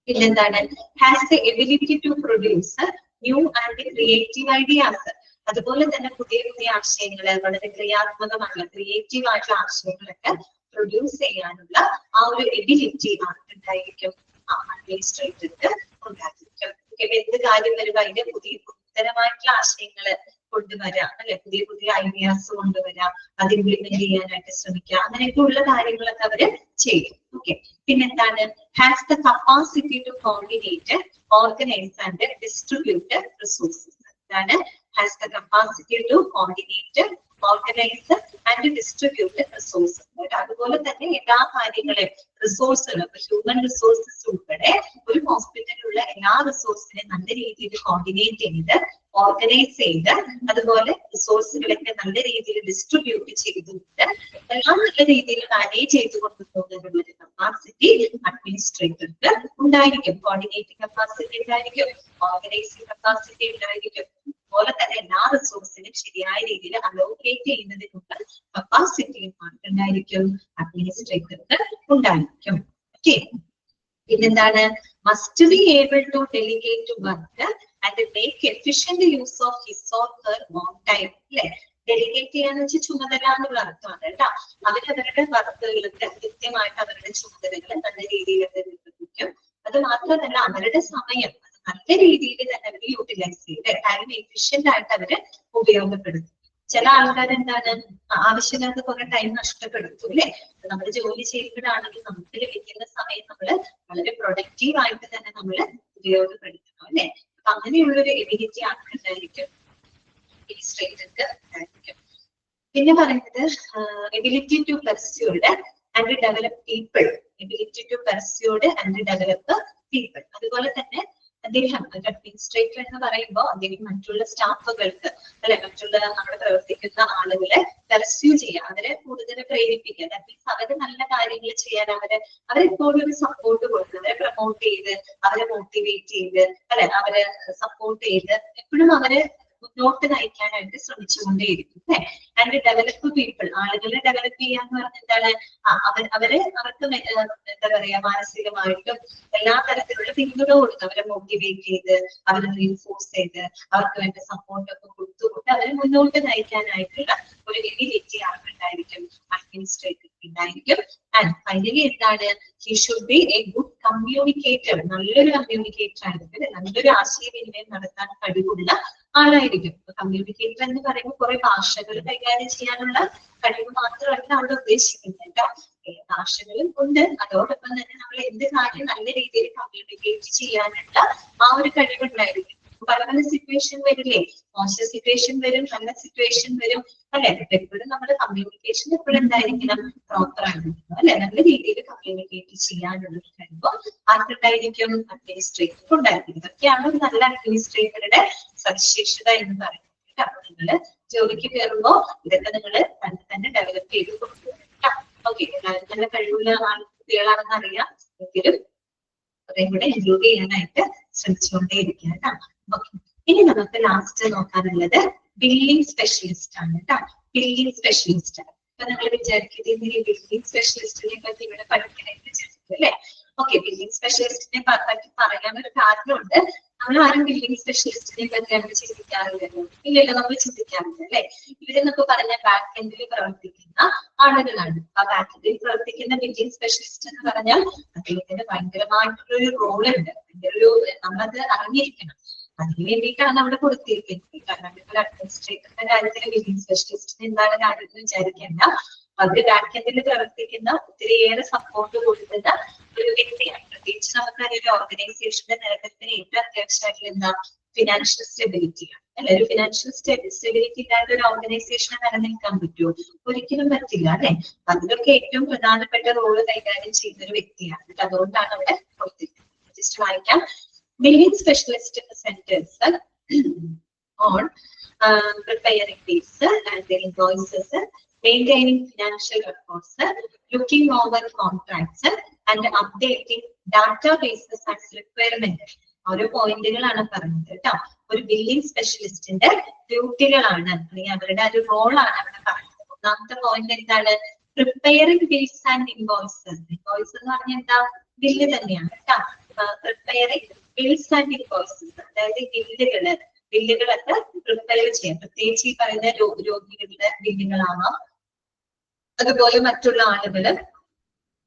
പിന്നെന്താണ്? Has the ability to produce new and creative ideas. അതുപോലെ തന്നെ പുതിയ പുതിയ ആശയങ്ങള്, വളരെ ക്രിയാത്മകമായിട്ടുള്ള ക്രിയേറ്റീവ് ആയിട്ടുള്ള ആശയങ്ങളൊക്കെ പ്രൊഡ്യൂസ് ചെയ്യാനുള്ള ആ ഒരു എബിലിറ്റി ഉണ്ടായിരിക്കും അഡ്മിനിസ്ട്രേറ്റർക്ക് ഉണ്ടായിരിക്കും. എന്ത് കാര്യം വരുമ്പോ അതിന്റെ പുതിയ നൂതനമായിട്ടുള്ള ആശയങ്ങള് കൊണ്ടുവരാം അല്ലെ, പുതിയ പുതിയ ഐഡിയാസ് കൊണ്ടുവരാം, അത് ഇംപ്ലിമെന്റ് ചെയ്യാനായിട്ട് ശ്രമിക്കുക, അങ്ങനെയൊക്കെ ഉള്ള കാര്യങ്ങളൊക്കെ അവര് ചെയ്യും. ഓക്കെ, പിന്നെന്താണ്? Has the capacity to coordinate, organise and distribute resources. എന്താണ്? Has the capacity to coordinate, organise and distribute resources. അതുപോലെ തന്നെ എല്ലാ കാര്യങ്ങളെയും റിസോഴ്സുകളും, ഹ്യൂമൻ റിസോഴ്സസ് ഉൾപ്പെടെ ഒരു ഹോസ്പിറ്റലിലുള്ള എല്ലാ റിസോഴ്സിനെയും നല്ല രീതിയിൽ കോർഡിനേറ്റ് ചെയ്ത്, ഓർഗനൈസ് ചെയ്ത്, അതുപോലെ റിസോഴ്സുകളൊക്കെ നല്ല രീതിയിൽ ഡിസ്ട്രിബ്യൂട്ട് ചെയ്തുകൊണ്ട് എല്ലാം നല്ല രീതിയിൽ മാനേജ് ചെയ്ത് കൊണ്ടുപോകുന്ന ഒരു കപ്പാസിറ്റി അഡ്മിനിസ്ട്രേറ്റർക്ക് ഉണ്ടായിരിക്കും. കോർഡിനേറ്റിംഗ് കപ്പാസിറ്റി ഉണ്ടായിരിക്കും, ഓർഗനൈസിംഗ് കപ്പാസിറ്റി ഉണ്ടായിരിക്കും, അതുപോലെ തന്നെ എല്ലാ റിസോഴ്സിനും ശരിയായ രീതിയിൽ അലോക്കേറ്റ് ചെയ്യുന്നതിനുള്ള കപ്പാസിറ്റിയും ഉണ്ടായിരിക്കും അഡ്മിനിസ്ട്രേറ്റർക്ക് ഉണ്ടായിരിക്കും. ഓക്കെ, പിന്നെന്താണ്? Must be able to delegate work and make efficient use of his or her own time അല്ലെ. ഡെലിഗേറ്റ് ചെയ്യാന്ന് വെച്ചാൽ ചുമതല എന്നുള്ള അർത്ഥമാണ് കേട്ടോ. അവരവരുടെ വർക്കുകളൊക്കെ കൃത്യമായിട്ട് അവരുടെ ചുമതലകൾ നല്ല രീതിയിൽ നിർവഹിക്കും. അത് മാത്രമല്ല അവരുടെ സമയം നല്ല രീതിയിൽ തന്നെ അവർ യൂട്ടിലൈസ് ചെയ്ത് ടൈം എഫിഷ്യന്റ് ആയിട്ട് അവര് ഉപയോഗപ്പെടുത്തും. ചില ആൾക്കാർ എന്താണ് ആവശ്യമില്ലാത്ത കുറെ ടൈം നഷ്ടപ്പെടുത്തും അല്ലെ. നമ്മൾ ജോലി ചെയ്യുമ്പോഴാണെങ്കിൽ നമുക്ക് ലഭിക്കുന്ന സമയം നമ്മള് വളരെ പ്രൊഡക്റ്റീവ് ആയിട്ട് തന്നെ നമ്മള് ഉപയോഗപ്പെടുത്തണം അല്ലെ. അപ്പൊ അങ്ങനെയുള്ളൊരു എബിലിറ്റി ആണ് ഉണ്ടായിരിക്കും, അഡ്മിനിസ്ട്രേറ്റർക്ക് ഉണ്ടായിരിക്കും. പിന്നെ പറയുന്നത് ability to persuade and develop people, ability to persuade and develop people. അതുപോലെ തന്നെ അദ്ദേഹം ഒരു അഡ്മിനിസ്ട്രേറ്റർ എന്ന് പറയുമ്പോൾ അദ്ദേഹം മറ്റുള്ള സ്റ്റാഫുകൾക്ക് അല്ലെ, മറ്റുള്ള അവിടെ പ്രവർത്തിക്കുന്ന ആളുകളെ പെർസ്യൂ ചെയ്യുക, അവരെ കൂടുതൽ പ്രേരിപ്പിക്കുക. ദാറ്റ് മീൻസ് അവര് നല്ല കാര്യങ്ങൾ ചെയ്യാൻ അവരെപ്പോഴും ഒരു സപ്പോർട്ട് കൊടുക്കുക, അവരെ പ്രൊമോട്ട് ചെയ്ത്, അവരെ മോട്ടിവേറ്റ് ചെയ്ത് അല്ലെ, അവരെ സപ്പോർട്ട് ചെയ്ത് എപ്പോഴും അവരെ മുന്നോട്ട് നയിക്കാനായിട്ട് ശ്രമിച്ചുകൊണ്ടേയിരിക്കും അല്ലെ. ആൻഡ് ഡെവലപ്പ് പീപ്പിൾ, ആളുകളെ ഡെവലപ്പ് ചെയ്യാന്ന് പറഞ്ഞ എന്താണ്, അവർക്ക് എന്താ പറയാ, മാനസികമായിട്ടും എല്ലാ തരത്തിലുള്ള പിന്തുണ കൊടുത്ത് അവരെ മോട്ടിവേറ്റ് ചെയ്ത്, അവരെ റീൻഫോഴ്സ് ചെയ്ത്, അവർക്ക് വേണ്ട സപ്പോർട്ട് ഒക്കെ കൊടുത്തുകൊണ്ട് അവരെ മുന്നോട്ട് നയിക്കാനായിട്ടുള്ള ഒരു എബിലിറ്റി അവർക്കുണ്ടായിരിക്കും, അഡ്മിനിസ്ട്രേറ്റർ ഉണ്ടായിരിക്കും. ആൻഡ് ഫൈനലി എന്താണ്, he should be A good communicator, നല്ലൊരു കമ്മ്യൂണിക്കേറ്റർ ആയിരിക്കും, നല്ലൊരു ആശയവിനിമയം നടത്താൻ കഴിവുള്ള ആളായിരിക്കും. കമ്മ്യൂണിക്കേറ്റർ എന്ന് പറയുമ്പോൾ കുറെ ഭാഷകൾ കൈകാര്യം ചെയ്യാനുള്ള കഴിവ് മാത്രമല്ല അവിടെ ഉദ്ദേശിക്കുന്നത്. ഭാഷകളും ഉണ്ട്, അതോടൊപ്പം തന്നെ നമ്മൾ എന്ത് കാര്യം നല്ല രീതിയിൽ കമ്മ്യൂണിക്കേറ്റ് ചെയ്യാനുള്ള ആ ഒരു കഴിവുണ്ടായിരിക്കും. പല പല സിറ്റുവേഷൻ വരില്ലേ, മോശം സിറ്റുവേഷൻ വരും, നല്ല സിറ്റുവേഷൻ വരും അല്ലെ. എപ്പോഴും നമ്മുടെ കമ്മ്യൂണിക്കേഷൻ എപ്പോഴും എന്തായിരിക്കണം, പ്രോപ്പർ ആയിരിക്കണം അല്ലെ. നല്ല രീതിയിൽ കമ്മ്യൂണിക്കേറ്റ് ചെയ്യാനുള്ള ഒരു കഴിവ് ആർക്കുണ്ടായിരിക്കും, അഡ്മിനിസ്ട്രേറ്റർ ഉണ്ടായിരിക്കും. ഇതൊക്കെയാണ് ഒരു നല്ല അഡ്മിനിസ്ട്രേറ്ററുടെ സവിശേഷത എന്ന് പറയുന്നത്. അപ്പൊ നിങ്ങള് ജോലിക്ക് കയറുമ്പോൾ ഇതൊക്കെ നിങ്ങൾ തന്നെ ഡെവലപ്പ് ചെയ്ത് കൊടുക്കുക. ഓക്കെ, നല്ല കഴിവുള്ള കുട്ടികളാണെന്ന് അറിയാം, എങ്കിലും കുറെ കൂടെ ഇംപ്രൂവ് ചെയ്യാനായിട്ട് ശ്രമിച്ചുകൊണ്ടേയിരിക്കുക കേട്ടോ. ഓക്കെ, ഇനി നമുക്ക് ലാസ്റ്റ് നോക്കാനുള്ളത് ബില്ലിംഗ് സ്പെഷ്യലിസ്റ്റ് ആണ് കേട്ടോ. ബില്ലിംഗ് സ്പെഷ്യലിസ്റ്റ് ആണ്. അപ്പൊ നിങ്ങൾ വിചാരിക്കുന്നത് ബില്ലിംഗ് സ്പെഷ്യലിസ്റ്റിനെ പറ്റി ഇവിടെ പഠിക്കാനായിട്ട് വിചാരിക്കും അല്ലെ. ഓക്കെ, ബില്ലിംഗ് സ്പെഷ്യലിസ്റ്റിനെ പറ്റി പറയാൻ ഒരു കാരണമുണ്ട്. നമ്മൾ ആരും ബില്ലിംഗ് സ്പെഷ്യലിസ്റ്റിനെ പറ്റി അങ്ങനെ ചിന്തിക്കാറില്ലല്ലോ. ഇല്ലല്ലോ, നമ്മൾ ചിന്തിക്കാറില്ല അല്ലെ. ഇവരെന്നൊക്കെ പറഞ്ഞ ബാക്ക് എൻഡിൽ പ്രവർത്തിക്കുന്ന ആളുകളാണ്. ആ ബാക്ക് എൻഡിൽ പ്രവർത്തിക്കുന്ന ബില്ലിംഗ് സ്പെഷ്യലിസ്റ്റ് എന്ന് പറഞ്ഞാൽ അദ്ദേഹത്തിന് ഭയങ്കരമായിട്ടുള്ള ഒരു റോൾ ഉണ്ട്. നമ്മളത് അറിഞ്ഞിരിക്കണം. അതിന് വേണ്ടിയിട്ടാണ് അവിടെ കൊടുത്തിരിക്കുന്നത്. കാരണം ഇപ്പോൾ അഡ്മിനിസ്ട്രേറ്ററിന്റെ കാര്യത്തിൽ ബില്ലിംഗ് സ്പെഷ്യലിസ്റ്റിന് എന്താണ് കാര്യം എന്ന് വിചാരിക്കേണ്ട. അവര് ബാക്ക് എൻഡിൽ പ്രവർത്തിക്കുന്ന ഒത്തിരിയേറെ സപ്പോർട്ട് കൊടുക്കുന്ന ഒരു വ്യക്തിയാണ്. പ്രത്യേകിച്ച് നമുക്കറിയാം, ഒരു ഓർഗനൈസേഷന്റെ നിലനിൽപ്പിന് ഏറ്റവും അത്യാവശ്യമായിട്ടുള്ള എന്താ, ഫിനാൻഷ്യൽ സ്റ്റെബിലിറ്റിയാണ് അല്ലെ. ഒരു ഫിനാൻഷ്യൽ സ്റ്റെബിലിറ്റി ഇല്ലാത്ത ഒരു ഓർഗനൈസേഷനെ നിലനിൽക്കാൻ പറ്റുമോ? ഒരിക്കലും പറ്റില്ല അല്ലെ. അതിലൊക്കെ ഏറ്റവും പ്രധാനപ്പെട്ട റോള് കൈകാര്യം ചെയ്യുന്ന ഒരു വ്യക്തിയാണ്. അതുകൊണ്ടാണ് അവിടെ കൊടുത്തിരിക്കുന്നത്. ജസ്റ്റ് വായിക്കാം. Billing specialist centres on preparing bills and the invoices, maintaining financial records, looking over contracts and updating databases as requirement. ഓരോ പോയിന്റുകളാണ് പറഞ്ഞത് കേട്ടോ. ഒരു ബില്ലിംഗ് സ്പെഷ്യലിസ്റ്റിന്റെ ഡ്യൂട്ടികളാണ് അല്ലെങ്കിൽ അവരുടെ ഒരു റോളാണ് അവിടെ പറഞ്ഞത്. ഒന്നാമത്തെ പോയിന്റ് എന്താണ്, preparing bills and invoices. Invoice എന്ന് പറഞ്ഞാൽ എന്താ, ബില്ല് തന്നെയാണ് കേട്ടോ. പ്രിപ്പയറിംഗ് ബിൽസ് ആൻഡ് ഇൻവോയ്സസ്, അതായത് ബില്ലുകളൊക്കെ പ്രിപ്പയർ ചെയ്യാം. പ്രത്യേകിച്ച് ഈ പറയുന്ന രോഗികളുടെ ബില്ലുകളാവാം, അതുപോലെ മറ്റുള്ള ആളുകള്,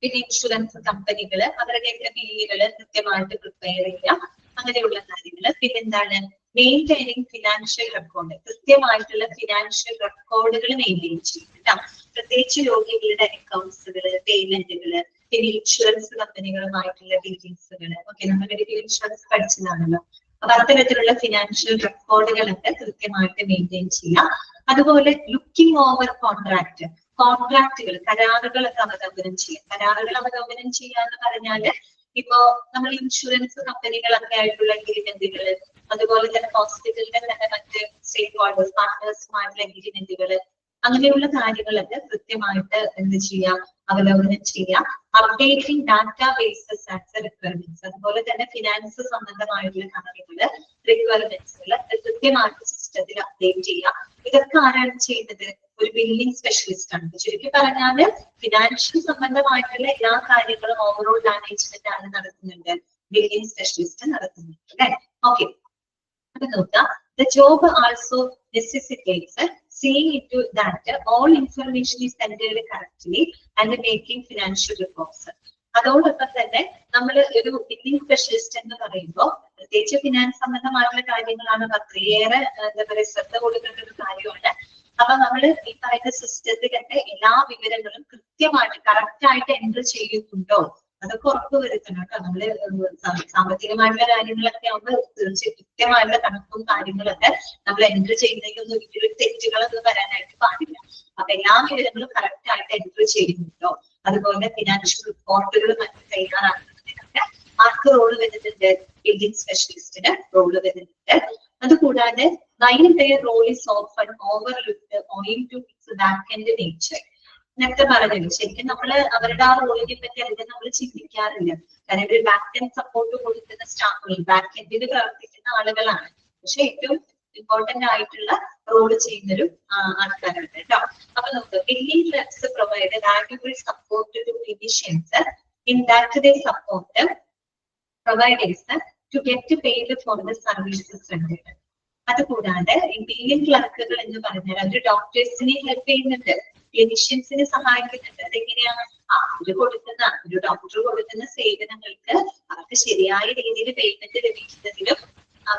പിന്നെ ഇൻഷുറൻസ് കമ്പനികള് അവരുടെയൊക്കെ ബില്ലുകള് കൃത്യമായിട്ട് പ്രിപ്പയർ ചെയ്യാം, അങ്ങനെയുള്ള കാര്യങ്ങള്. പിന്നെന്താണ്, മെയിൻറ്റൈനിങ് ഫിനാൻഷ്യൽ റെക്കോർഡ്, കൃത്യമായിട്ടുള്ള ഫിനാൻഷ്യൽ റെക്കോർഡുകൾ മെയിൻറ്റെയിൻ ചെയ്യും കേട്ടോ. പ്രത്യേകിച്ച് രോഗികളുടെ അക്കൗണ്ട്സുകള്, പേയ്മെന്റുകള്, പിന്നെ ഇൻഷുറൻസ് കമ്പനികളുമായിട്ടുള്ള ഡീലിങ്സുകള്. ഓക്കെ, നമ്മളൊരു ഇൻഷുറൻസ് പഠിച്ചതാണല്ലോ. അപ്പൊ അത്തരത്തിലുള്ള ഫിനാൻഷ്യൽ റെക്കോർഡുകളൊക്കെ കൃത്യമായിട്ട് മെയിൻറ്റെയിൻ ചെയ്യാം. അതുപോലെ ലുക്കിംഗ് ഓവർ കോൺട്രാക്റ്റുകൾ, കരാറുകളൊക്കെ അവലോകനം ചെയ്യാം. കരാറുകൾ അവലോകനം ചെയ്യാന്ന് പറഞ്ഞാല് ഇപ്പോ നമ്മൾ ഇൻഷുറൻസ് കമ്പനികളൊക്കെ ആയിട്ടുള്ള എഗ്രിമെന്റുകള്, അതുപോലെ തന്നെ ഹോസ്പിറ്റലിന്റെ തന്നെ മറ്റ് സ്റ്റേക്ക് ഹോൾഡേഴ്സ് പാർട്ട്നേഴ്സുമായിട്ടുള്ള എഗ്രിമെന്റുകള്, അങ്ങനെയുള്ള കാര്യങ്ങളൊക്കെ കൃത്യമായിട്ട് എന്ത് ചെയ്യാം, അവലോകനം ചെയ്യാം. അപ്ഡേറ്റിംഗ് ഡാറ്റാബേസസ് ആസ് റിക്വയർമെന്റ്സ്, അതുപോലെ തന്നെ ഫിനാൻസ് സംബന്ധമായിട്ടുള്ള കാര്യങ്ങള്, റിക്വയർമെന്റ്സുകള് കൃത്യമായിട്ട് സിസ്റ്റത്തിൽ അപ്ഡേറ്റ് ചെയ്യാം. ഇതൊക്കെ ആരാണ് ചെയ്യുന്നത്, ഒരു ബില്ലിംഗ് സ്പെഷ്യലിസ്റ്റ് ആണ്. ചുരുക്കി പറഞ്ഞാല് ഫിനാൻഷ്യൽ സംബന്ധമായിട്ടുള്ള എല്ലാ കാര്യങ്ങളും ഓവറോൾ മാനേജ്മെന്റ് ആണ് നടത്തുന്നുണ്ട്, ബില്ലിംഗ് സ്പെഷ്യലിസ്റ്റ് നടത്തുന്നുണ്ട് അല്ലെ. ഓക്കെ, അപ്പൊ നോക്കാം. The job also necessitates seeing into that all information is entered correctly and making financial reports. അതോടൊപ്പം തന്നെ നമ്മൾ ഒരു ബില്ലിംഗ് സ്പെഷ്യലിസ്റ്റ് എന്ന് പറയുമ്പോൾ പ്രത്യേകിച്ച് ഫിനാൻസ് സംബന്ധമായിട്ടുള്ള കാര്യങ്ങളാണ് അത്രയേറെ എന്താ പറയുക ശ്രദ്ധ കൊടുക്കേണ്ട ഒരു കാര്യമാണ്. അപ്പൊ നമ്മൾ ഈ പറയുന്ന സിസ്റ്റത്തിലൊക്കെ എല്ലാ വിവരങ്ങളും കൃത്യമായിട്ട് കറക്റ്റ് ആയിട്ട് എൻട്രി ചെയ്യുന്നുണ്ടോ, അതൊക്കെ ഉറപ്പ് വരുത്തണം കേട്ടോ. നമ്മള് സാമ്പത്തികമായിട്ടുള്ള കാര്യങ്ങളൊക്കെ ആകുമ്പോൾ കൃത്യമായിട്ടുള്ള കണക്കും കാര്യങ്ങളൊക്കെ നമ്മൾ എൻട്രി ചെയ്യുന്നതിലൊന്നും ഒരിക്കലും തെറ്റുകളൊന്നും വരാനായിട്ട് പാടില്ല. അപ്പൊ എല്ലാ വിവരങ്ങളും കറക്റ്റ് ആയിട്ട് എൻട്രി ചെയ്യുന്നുണ്ടോ, അതുപോലെ ഫിനാൻഷ്യൽ റിപ്പോർട്ടുകൾ മറ്റും തയ്യാറാക്കുന്നതിനൊക്കെ ആർക്ക് റോള് വരുന്നുണ്ട്? ബില്ലിംഗ് സ്പെഷ്യലിസ്റ്റിന് റോള് വരുന്നുണ്ട്. അതുകൂടാതെ their role is often overlooked owing to its back-end nature. നേരത്തെ പറഞ്ഞല്ലോ, ശരിക്കും നമ്മള് അവരുടെ ആ റോളിനെ പറ്റി അധികം നമ്മൾ ചിന്തിക്കാറില്ല. കാരണം ഇവര് ബാക്ക്-എൻഡ് സപ്പോർട്ട് കൊടുക്കുന്ന സ്റ്റാഫുകൾ, ബാക്ക്-എൻഡിൽ പ്രവർത്തിക്കുന്ന ആളുകളാണ്. പക്ഷെ ഏറ്റവും ഇമ്പോർട്ടന്റ് ആയിട്ടുള്ള റോള് ചെയ്യുന്നൊരു ആൾക്കാരാണ് കേട്ടോ. അപ്പൊ നമുക്ക് billing clerks provide valuable support to clinicians in that they support providers to get paid for the services rendered. അതുകൂടാതെ ഈ ബില്ലിംഗ് ക്ലർക്കുകൾ എന്ന് പറഞ്ഞാൽ അവർ ഡോക്ടേഴ്സിനെ ഹെൽപ്പ് ചെയ്യുന്നുണ്ട്, ക്ലിനിഷ്യൻസിനെ സഹായിക്കുന്നുണ്ട്. അതെങ്ങനെയാണ്? അവര് കൊടുക്കുന്ന, ഒരു ഡോക്ടർ കൊടുക്കുന്ന സേവനങ്ങൾക്ക് അവർക്ക് ശരിയായ രീതിയിൽ പേയ്മെന്റ് ലഭിക്കുന്നതിലും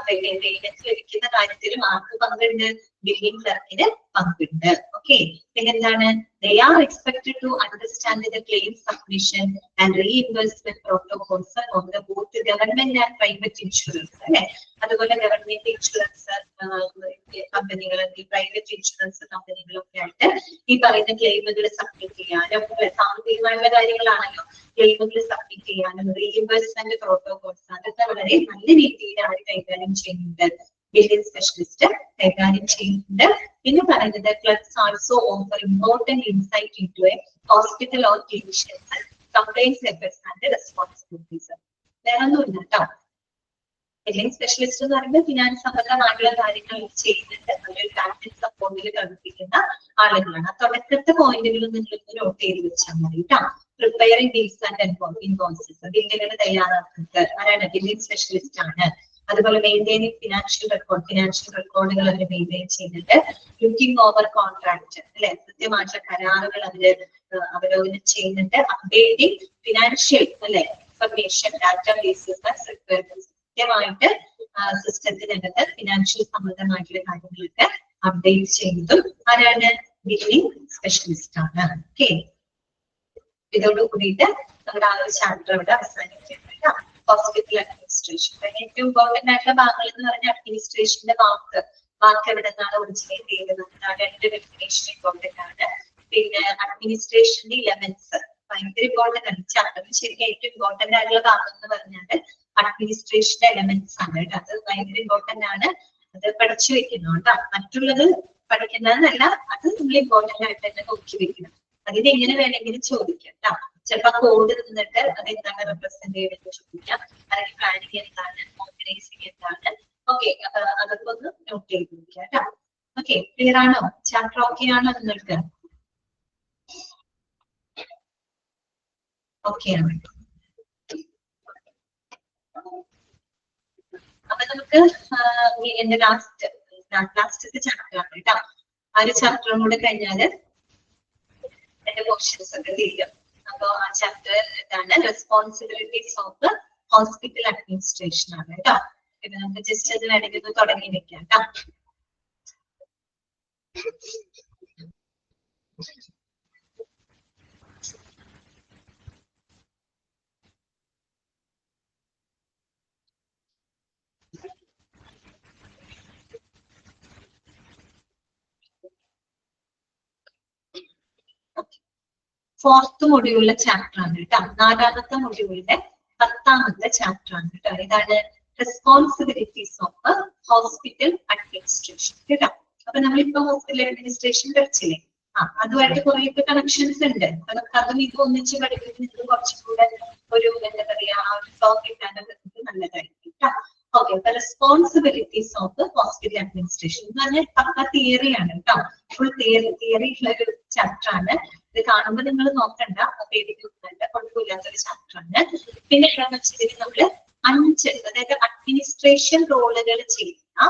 പേയ്മെന്റ് ലഭിക്കുന്ന കാര്യത്തിലും ആർക്ക് പങ്കുണ്ട്? ബില്ലിംഗ് ക്ലർക്കിന് പങ്കുണ്ട്. ഓക്കെ, പിന്നെന്താണ്? They are expected to understand the claim submission and reimbursement protocols of the both government and private insurance. അല്ലെ, അതുപോലെ ഗവൺമെന്റ് ഇൻഷുറൻസ് കമ്പനികൾ, പ്രൈവറ്റ് ഇൻഷുറൻസ് കമ്പനികളൊക്കെ ആയിട്ട് ഈ പറയുന്ന ക്ലെയിമുകൾ സബ്മിറ്റ് ചെയ്യാനും, സാമ്പത്തികമായുള്ള കാര്യങ്ങളാണല്ലോ, ക്ലെയിമുകൾ സബ്മിറ്റ് ചെയ്യാനും റീഇംബേഴ്സ്മെന്റ് പ്രോട്ടോകോൾസ് അതൊക്കെ വളരെ നല്ല രീതിയിലാണ് കൈകാര്യം ചെയ്യുന്നത്. ബില്ലിംഗ് സ്പെഷ്യലിസ്റ്റ് കൈകാര്യം ചെയ്യുന്നുണ്ട്. പിന്നെ പറയുന്നത് clerks also offer important insight into A hospital or clinicians complaints effects and responsibilities. വേറെ ഒന്നുമില്ല കേട്ടോ. ബില്ലിംഗ് സ്പെഷ്യലിസ്റ്റ് എന്ന് പറയുമ്പോൾ ഫിനാൻസ് സംബന്ധമായിട്ടുള്ള കാര്യങ്ങൾ ചെയ്യുന്നുണ്ട്. അവരൊരു ബാക്ക്-എൻഡ് സപ്പോർട്ടിൽ പ്രവർത്തിക്കുന്ന ആളുകളാണ്. തുടക്കത്തെ പോയിന്റുകൾ നിങ്ങൾക്ക് നോട്ട് ചെയ്ത് വെച്ചാൽ മതി കേട്ടോ. പ്രിപ്പയറിംഗ് ബിൽസ് ആൻഡ് ഇൻവോയ്സസ്, ബില്ലുകൾ തയ്യാറാക്കുന്നത് ആരാണ്? ബില്ലിംഗ് സ്പെഷ്യലിസ്റ്റ് ആണ്. അതുപോലെ മെയിൻറ്റെയിനിങ് ഫിനാൻഷ്യൽ റെക്കോർഡുകൾ അവർ മെയിൻറ്റെയിൻ ചെയ്യുന്നുണ്ട്. ലുക്കിംഗ് ഓവർ കോൺട്രാക്ട്, അല്ലെ, കൃത്യമായിട്ടുള്ള കരാറുകൾ അവര് അവലോകനം ചെയ്യുന്നുണ്ട്. അപ്ഡേറ്റിംഗ് ഫിനാൻഷ്യൽ അല്ലെ ഇൻഫർമേഷൻ ഡാറ്റ ബേസസ് കൃത്യമായിട്ട് സിസ്റ്റത്തിനകത്ത് ഫിനാൻഷ്യൽ സംബന്ധമായിട്ടുള്ള കാര്യങ്ങളൊക്കെ അപ്ഡേറ്റ് ചെയ്യുന്നതും ആരാണ്? ബില്ലിംഗ് സ്പെഷ്യലിസ്റ്റ് ആണ്. ഓക്കെ, ഇതോട് കൂടിയിട്ട് നമ്മുടെ ആ ഒരു ചാപ്റ്റർ ഇവിടെ അവസാനിക്കുന്നുണ്ട്. ഹോസ്പിറ്റൽ അഡ്മിനിസ്ട്രേഷൻ ഏറ്റവും ഇമ്പോർട്ടന്റ് ആയിട്ടുള്ള ഭാഗങ്ങൾ എന്ന് പറഞ്ഞാൽ അഡ്മിനിസ്ട്രേഷന്റെ വാക്ക് എവിടെ നിന്നാണ് ഒറിജിനേറ്റ് ചെയ്യുന്നത്? രണ്ട് ഡെഫിനേഷൻ ഇമ്പോർട്ടന്റ് ആണ്. പിന്നെ അഡ്മിനിസ്ട്രേഷന്റെ ഇലമെന്റ്സ് ഭയങ്കര ഇമ്പോർട്ടന്റ് ആണ്. ചാപ്റ്ററിൽ ശരിക്കും ഏറ്റവും ഇമ്പോർട്ടന്റ് ആയിട്ടുള്ള ഭാഗം എന്ന് പറഞ്ഞാൽ അഡ്മിനിസ്ട്രേഷന്റെ എലമെന്റ്സ് ആണ് കേട്ടോ. അത് ഭയങ്കര ഇമ്പോർട്ടന്റ് ആണ്. അത് പഠിച്ചു വെക്കണം കേട്ടോ. മറ്റുള്ളത് പഠിക്കുന്നതല്ല, അത് നമ്മൾ ഇമ്പോർട്ടന്റ് ആയിട്ട് തന്നെ നോക്കി വെക്കണം. അതിന് എങ്ങനെ വേണമെങ്കിലും ചോദിക്കാം കേട്ടോ. ചിലപ്പോ കോഡ് നിന്നിട്ട് അത് എന്താണ് റെപ്രസെന്റ് ചെയ്യുന്നത് ചോദിക്കാം, അല്ലെങ്കിൽ പ്ലാനിങ് എന്താണ്, ഓർഗനൈസിങ് എന്താണ്. ഓക്കെ, അതൊക്കെ ഒന്ന് നോട്ട് ചെയ്ത് നോക്കാം കേട്ടോ. ഓക്കെ, ക്ലിയർ ആണോ? ചാപ്റ്റർ ഓക്കെ ആണോ നിങ്ങൾക്ക്? ഓക്കെ ആണ്. അപ്പൊ നമുക്ക് എന്റെ ലാസ്റ്റത്തെ ചാപ്റ്റർ ആണ് കേട്ടോ. ആ ഒരു ചാപ്റ്ററും കൂടെ കഴിഞ്ഞാല് എന്റെ പോർഷൻസ് ഒക്കെ തീരും. അപ്പൊ ആ ചാപ്റ്റർ എന്താണ്? റെസ്പോൺസിബിലിറ്റീസ് ഓഫ് ഹോസ്പിറ്റൽ അഡ്മിനിസ്ട്രേഷൻ ആണ് കേട്ടോ. ഇത് നമുക്ക് ജസ്റ്റ് അത് വേണമെങ്കിൽ ഒന്ന് തുടങ്ങി വെക്കാം കേട്ടോ. ഫോർത്ത് മൊഡ്യൂളിലെ ചാപ്റ്റർ ആണ് കേട്ടോ. 4ാമത്തെ മൊഡ്യൂളിന്റെ 10ാമത്തെ ചാപ്റ്റർ ആണ് കേട്ടോ. ഇതാണ് റെസ്പോൺസിബിലിറ്റീസ് ഓഫ് ഹോസ്പിറ്റൽ അഡ്മിനിസ്ട്രേഷൻ കേട്ടോ. അപ്പൊ നമ്മളിപ്പോ ഹോസ്പിറ്റൽ അഡ്മിനിസ്ട്രേഷൻ പഠിച്ചില്ലേ? അതുമായിട്ട് കുറെയൊക്കെ കണക്ഷൻസ് ഉണ്ട്. അതൊക്കെ അതും ഇത് ഒന്നിച്ച് പഠിക്കുന്നത് കുറച്ചും കൂടെ ഒരു എന്താ പറയാ ആ ഒരു ഫ്ലോ കിട്ടാനൊക്കെ നല്ലതായിരിക്കും കേട്ടോ. ഓക്കെ, അപ്പൊ റെസ്പോൺസിബിലിറ്റീസ് ഓഫ് ഹോസ്പിറ്റൽ അഡ്മിനിസ്ട്രേഷൻ എന്ന് പറഞ്ഞാൽ പക്ക തിയറിയാണ് കേട്ടോ. ഫുൾ തിയറി ഉള്ള ഒരു ചാപ്റ്റർ ആണ്. ഇത് കാണുമ്പോൾ നിങ്ങൾ നോക്കണ്ട, പേടിക്കുന്നുണ്ട്, കുഴപ്പമില്ലാത്തൊരു ചാപ്റ്റർ ആണ്. പിന്നെ എന്താണെന്ന് വെച്ചാൽ നമ്മള് 5 അതായത് അഡ്മിനിസ്ട്രേഷൻ റോളുകൾ ചെയ്യുന്ന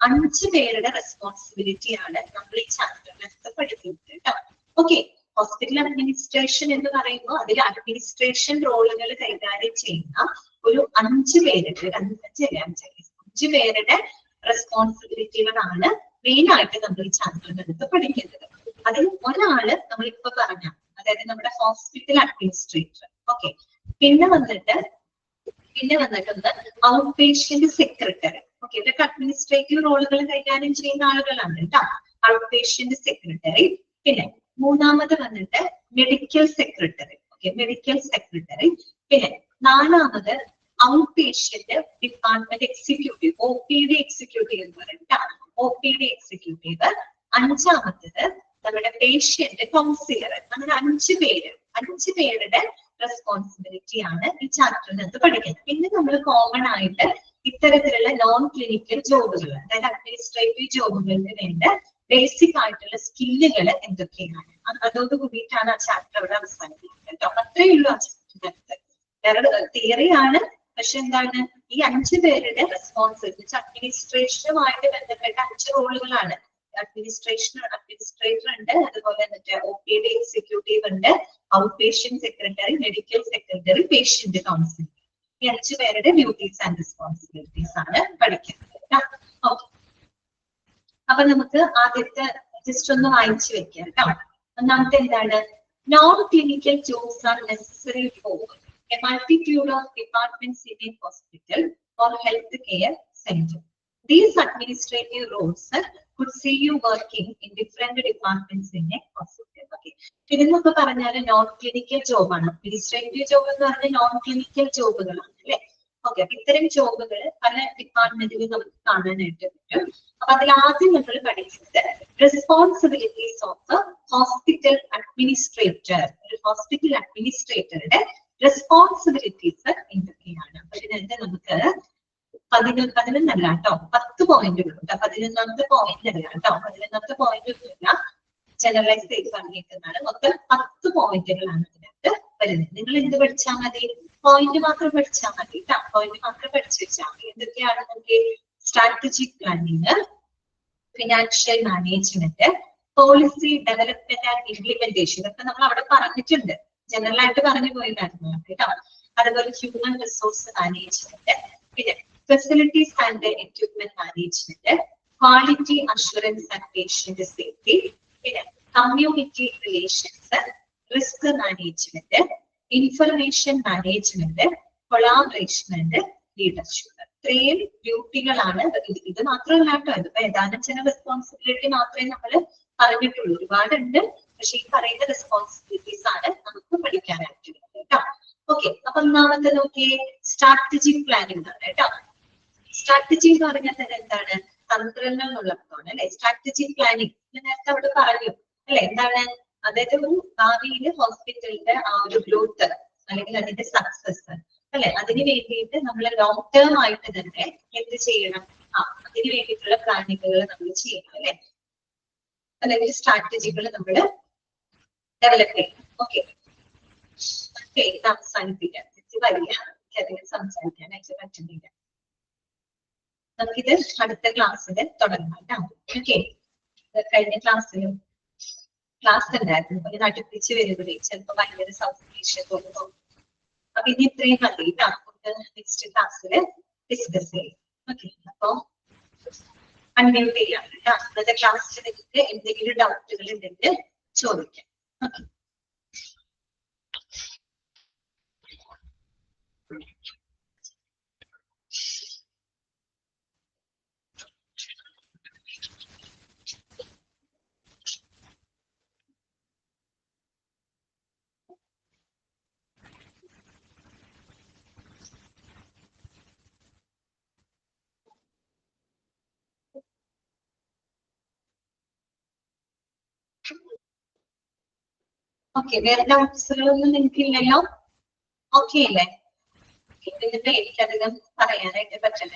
5 പേരുടെ റെസ്പോൺസിബിലിറ്റി ആണ് നമ്മൾ ഈ ചാപ്റ്ററിനകത്ത് പഠിക്കുന്നത് കേട്ടോ. ഓക്കെ, ഹോസ്പിറ്റൽ അഡ്മിനിസ്ട്രേഷൻ എന്ന് പറയുമ്പോൾ അതിൽ അഡ്മിനിസ്ട്രേഷൻ റോളുകൾ കൈകാര്യം ചെയ്യുന്ന ഒരു 5 പേരുടെ 5 പേരുടെ റെസ്പോൺസിബിലിറ്റികളാണ് മെയിൻ ആയിട്ട് നമ്മൾ ഈ ചാപ്റ്ററിനകത്ത് പഠിക്കുന്നത്. അതിൽ ഒരാള് നമ്മളിപ്പോ പറഞ്ഞ, അതായത് നമ്മുടെ ഹോസ്പിറ്റൽ അഡ്മിനിസ്ട്രേറ്റർ. ഓക്കെ, പിന്നെ വന്നിട്ടുണ്ട് ഔട്ട് പേഷ്യന്റ് സെക്രട്ടറി. ഓക്കെ, ഇതൊക്കെ അഡ്മിനിസ്ട്രേറ്റീവ് റോളുകൾ കൈകാര്യം ചെയ്യുന്ന ആളുകളാണ് കേട്ടോ. Out patient secretary. പിന്നെ മൂന്നാമത് വന്നിട്ട് medical secretary. Okay, medical secretary. പിന്നെ നാലാമത് out patient department executive, OPD executive എന്ന് പറയുന്നത്. OPD executive. അഞ്ചാമത്തത് നമ്മുടെ പേഷ്യന്റ് കൗൺസിലർ. അങ്ങനെ 5 പേരുടെ റെസ്പോൺസിബിലിറ്റി ആണ് ഈ ചാപ്റ്ററിനകത്ത് പഠിക്കുന്നത്. പിന്നെ നമ്മൾ കോമൺ ആയിട്ട് ഇത്തരത്തിലുള്ള നോൺ ക്ലിനിക്കൽ ജോബുകൾ, അതായത് അഡ്മിനിസ്ട്രേറ്റീവ് ജോബുകൾക്ക് വേണ്ട ബേസിക് ആയിട്ടുള്ള സ്കില്ലുകൾ എന്തൊക്കെയാണ്, അതോട് കൂടിയിട്ടാണ് ആ ചാപ്റ്റർ അവിടെ അവസാനിക്കുന്നത് കേട്ടോ. അത്രയേ ഉള്ളൂ ആ ചാപ്റ്ററിനകത്ത്. വേറെ തിയറി ആണ്, പക്ഷെ എന്താണ്, ഈ 5 പേരുടെ റെസ്പോൺസിബിലിറ്റി അഡ്മിനിസ്ട്രേഷനുമായിട്ട് ബന്ധപ്പെട്ട 5 റോളുകളാണ്. അഡ്മിനിസ്ട്രേറ്റർ ഉണ്ട്, അതുപോലെ OPD എക്സിക്യൂട്ടീവ് ഉണ്ട്, out patient secretary, medical secretary, patient councillor. ഈ 5 പേരുടെ ഡ്യൂട്ടീസ് ആൻഡ് റെസ്പോൺസിബിലിറ്റീസ് ആണ് പഠിക്കുന്നത്. ഓക്കെ, അപ്പൊ നമുക്ക് ആദ്യത്തെ ജസ്റ്റ് ഒന്ന് വായിച്ചു വെക്കാം കേട്ടോ. ഒന്നാമത്തെ എന്താണ്, non clinical jobs R necessary four a multitude of departments in a hospital or health care center. These administrative roles could see you working in different departments in a hospital. Okay, ഇതെന്നൊക്കെ പറഞ്ഞാൽ non clinical ജോബാണ്. Administrative job എന്ന് പറഞ്ഞാൽ non clinical ജോബുകളാണ് അല്ലെ. Okay, അപ്പൊ ഇത്തരം ജോബുകൾ പല ഡിപ്പാർട്ട്മെന്റിലും നമുക്ക് കാണാനായിട്ട് പറ്റും. അപ്പൊ അതിൽ ആദ്യം നമ്മൾ പഠിക്കുന്നത് റെസ്പോൺസിബിലിറ്റീസ് ഓഫ് ഹോസ്പിറ്റൽ അഡ്മിനിസ്ട്രേറ്റർ. ഒരു ഹോസ്പിറ്റൽ അഡ്മിനിസ്ട്രേറ്ററുടെ റെസ്പോൺസിബിലിറ്റീസ് എന്തൊക്കെയാണ്. അപ്പൊ ഇതിനകത്ത് നമുക്ക് 11 കേട്ടോ, 10 പോയിന്റുകൾ കേട്ടോ. 11ാമത്തെ പോയിന്റ് അല്ല കേട്ടോ, 11ാമത്തെ പോയിന്റ് ഒന്നുമില്ല, ജനറലൈസ് ചെയ്ത് പറഞ്ഞിരിക്കുന്നതാണ്. മൊത്തം 10 പോയിന്റുകളാണ് ഇതിനകത്ത് വരുന്നത്. നിങ്ങൾ എന്ത് പഠിച്ചാൽ മതി, പോയിന്റ് മാത്രം പഠിച്ചാൽ മതി കേട്ടോ. പോയിന്റ് മാത്രം പഠിച്ചു വെച്ചാൽ മതി. എന്തൊക്കെയാണ് നമുക്ക്, strategic planning, financial management, policy development and implementation. ഇതൊക്കെ നമ്മൾ അവിടെ പറഞ്ഞിട്ടുണ്ട്, ജനറൽ ആയിട്ട് പറഞ്ഞു പോയതായിരുന്നു കേട്ടോ. അതുപോലെ ഹ്യൂമൻ റിസോഴ്സ് മാനേജ്മെന്റ്, പിന്നെ facilities and equipment management, quality assurance and patient safety, പിന്നെ community relations, risk management, information management, collaboration and leadership. ഇത്രയും ഡ്യൂട്ടികളാണ്. ഇത് മാത്രമല്ല കേട്ടോ, ഇതിപ്പോ ഏതാനും ചില റെസ്പോൺസിബിലിറ്റി മാത്രമേ നമ്മൾ പറഞ്ഞിട്ടുള്ളൂ, ഒരുപാടുണ്ട്. പക്ഷെ ഈ പറയുന്ന റെസ്പോൺസിബിലിറ്റീസ് ആണ് നമുക്ക് പഠിക്കാനായിട്ടുള്ളത് കേട്ടോ. ഓക്കെ, അപ്പൊ ഒന്നാമത്തെ നോക്കിയേ, സ്ട്രാറ്റജിക് പ്ലാനിംഗ് ആണ് കേട്ടോ. സ്ട്രാറ്റജി എന്ന് പറഞ്ഞാൽ തന്നെ എന്താണ്, തന്ത്രങ്ങൾ എന്നുള്ളതാണ് അല്ലെ. സ്ട്രാറ്റജിക് പ്ലാനിങ് നേരത്തെ അവിടെ പറഞ്ഞു അല്ലെ. എന്താണ്, അതായത് ഒരു ഭാവിയിൽ ഹോസ്പിറ്റലിന്റെ ആ ഒരു ഗ്രോത്ത് അല്ലെങ്കിൽ അതിന്റെ സക്സസ് അല്ലെ, അതിന് വേണ്ടിയിട്ട് നമ്മൾ ലോങ് ടേം ആയിട്ട് തന്നെ എന്ത് ചെയ്യണം, അതിന് വേണ്ടിയിട്ടുള്ള പ്ലാനിങ്ങുകൾ നമ്മൾ ചെയ്യണം അല്ലെ, അല്ലെങ്കിൽ സ്ട്രാറ്റജികൾ നമ്മൾ ഡെവലപ്പ് ചെയ്യണം. ഓക്കെ, ഇത് അവസാനിപ്പിക്കാം. വലിയ അധികം സംസാരിക്കാനായിട്ട് പറ്റുന്നില്ല. നമുക്കിത് അടുത്ത ക്ലാസ്സിൽ തുടങ്ങാം കേട്ടോ. ഓക്കെ, കഴിഞ്ഞ ക്ലാസ് ഉണ്ടായിരുന്നു, ഇത് അടുപ്പിച്ച് വരുമ്പോഴേ ചിലപ്പോ ഭയങ്കര സൗകര്യം തോന്നും. അപ്പൊ ഇനി ഇത്രയും മതി കേട്ടോ. നെക്സ്റ്റ് ക്ലാസ്സിൽ ഡിസ്കസ് ചെയ്യും. ഓക്കെ, അപ്പൊ അൺമ്യൂട്ട് ചെയ്യാം കേട്ടോ. ഇന്നത്തെ ക്ലാസ്സിൽ നിങ്ങൾക്ക് എന്തെങ്കിലും ഡൗട്ടുകൾ ഉണ്ടെങ്കിൽ ചോദിക്കാം. ഓക്കെ, ഓക്കെ, വേറെ ഡൗട്ട്സുകളൊന്നും നിങ്ങൾക്ക് ഇല്ലല്ലോ? ഓക്കെ അല്ലേ? ഇതിന്റെ എനിക്കധികം പറയാനായിട്ട് പറ്റില്ല,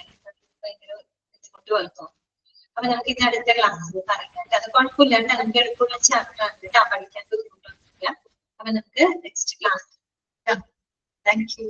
ഭയങ്കര ബുദ്ധിമുട്ട് പോയിപ്പോ. അപ്പൊ നമുക്ക് ഇത് അടുത്ത ക്ലാസ്സിൽ പറയാം. അത് കുഴപ്പമില്ല, നമുക്ക് എടുക്കുന്ന ചാപ്റ്റർ ആണ് കേട്ടോ, പഠിക്കാൻ ബുദ്ധിമുട്ടൊന്നുമില്ല. അപ്പൊ നമുക്ക് നെക്സ്റ്റ് ക്ലാസ്. Thank you.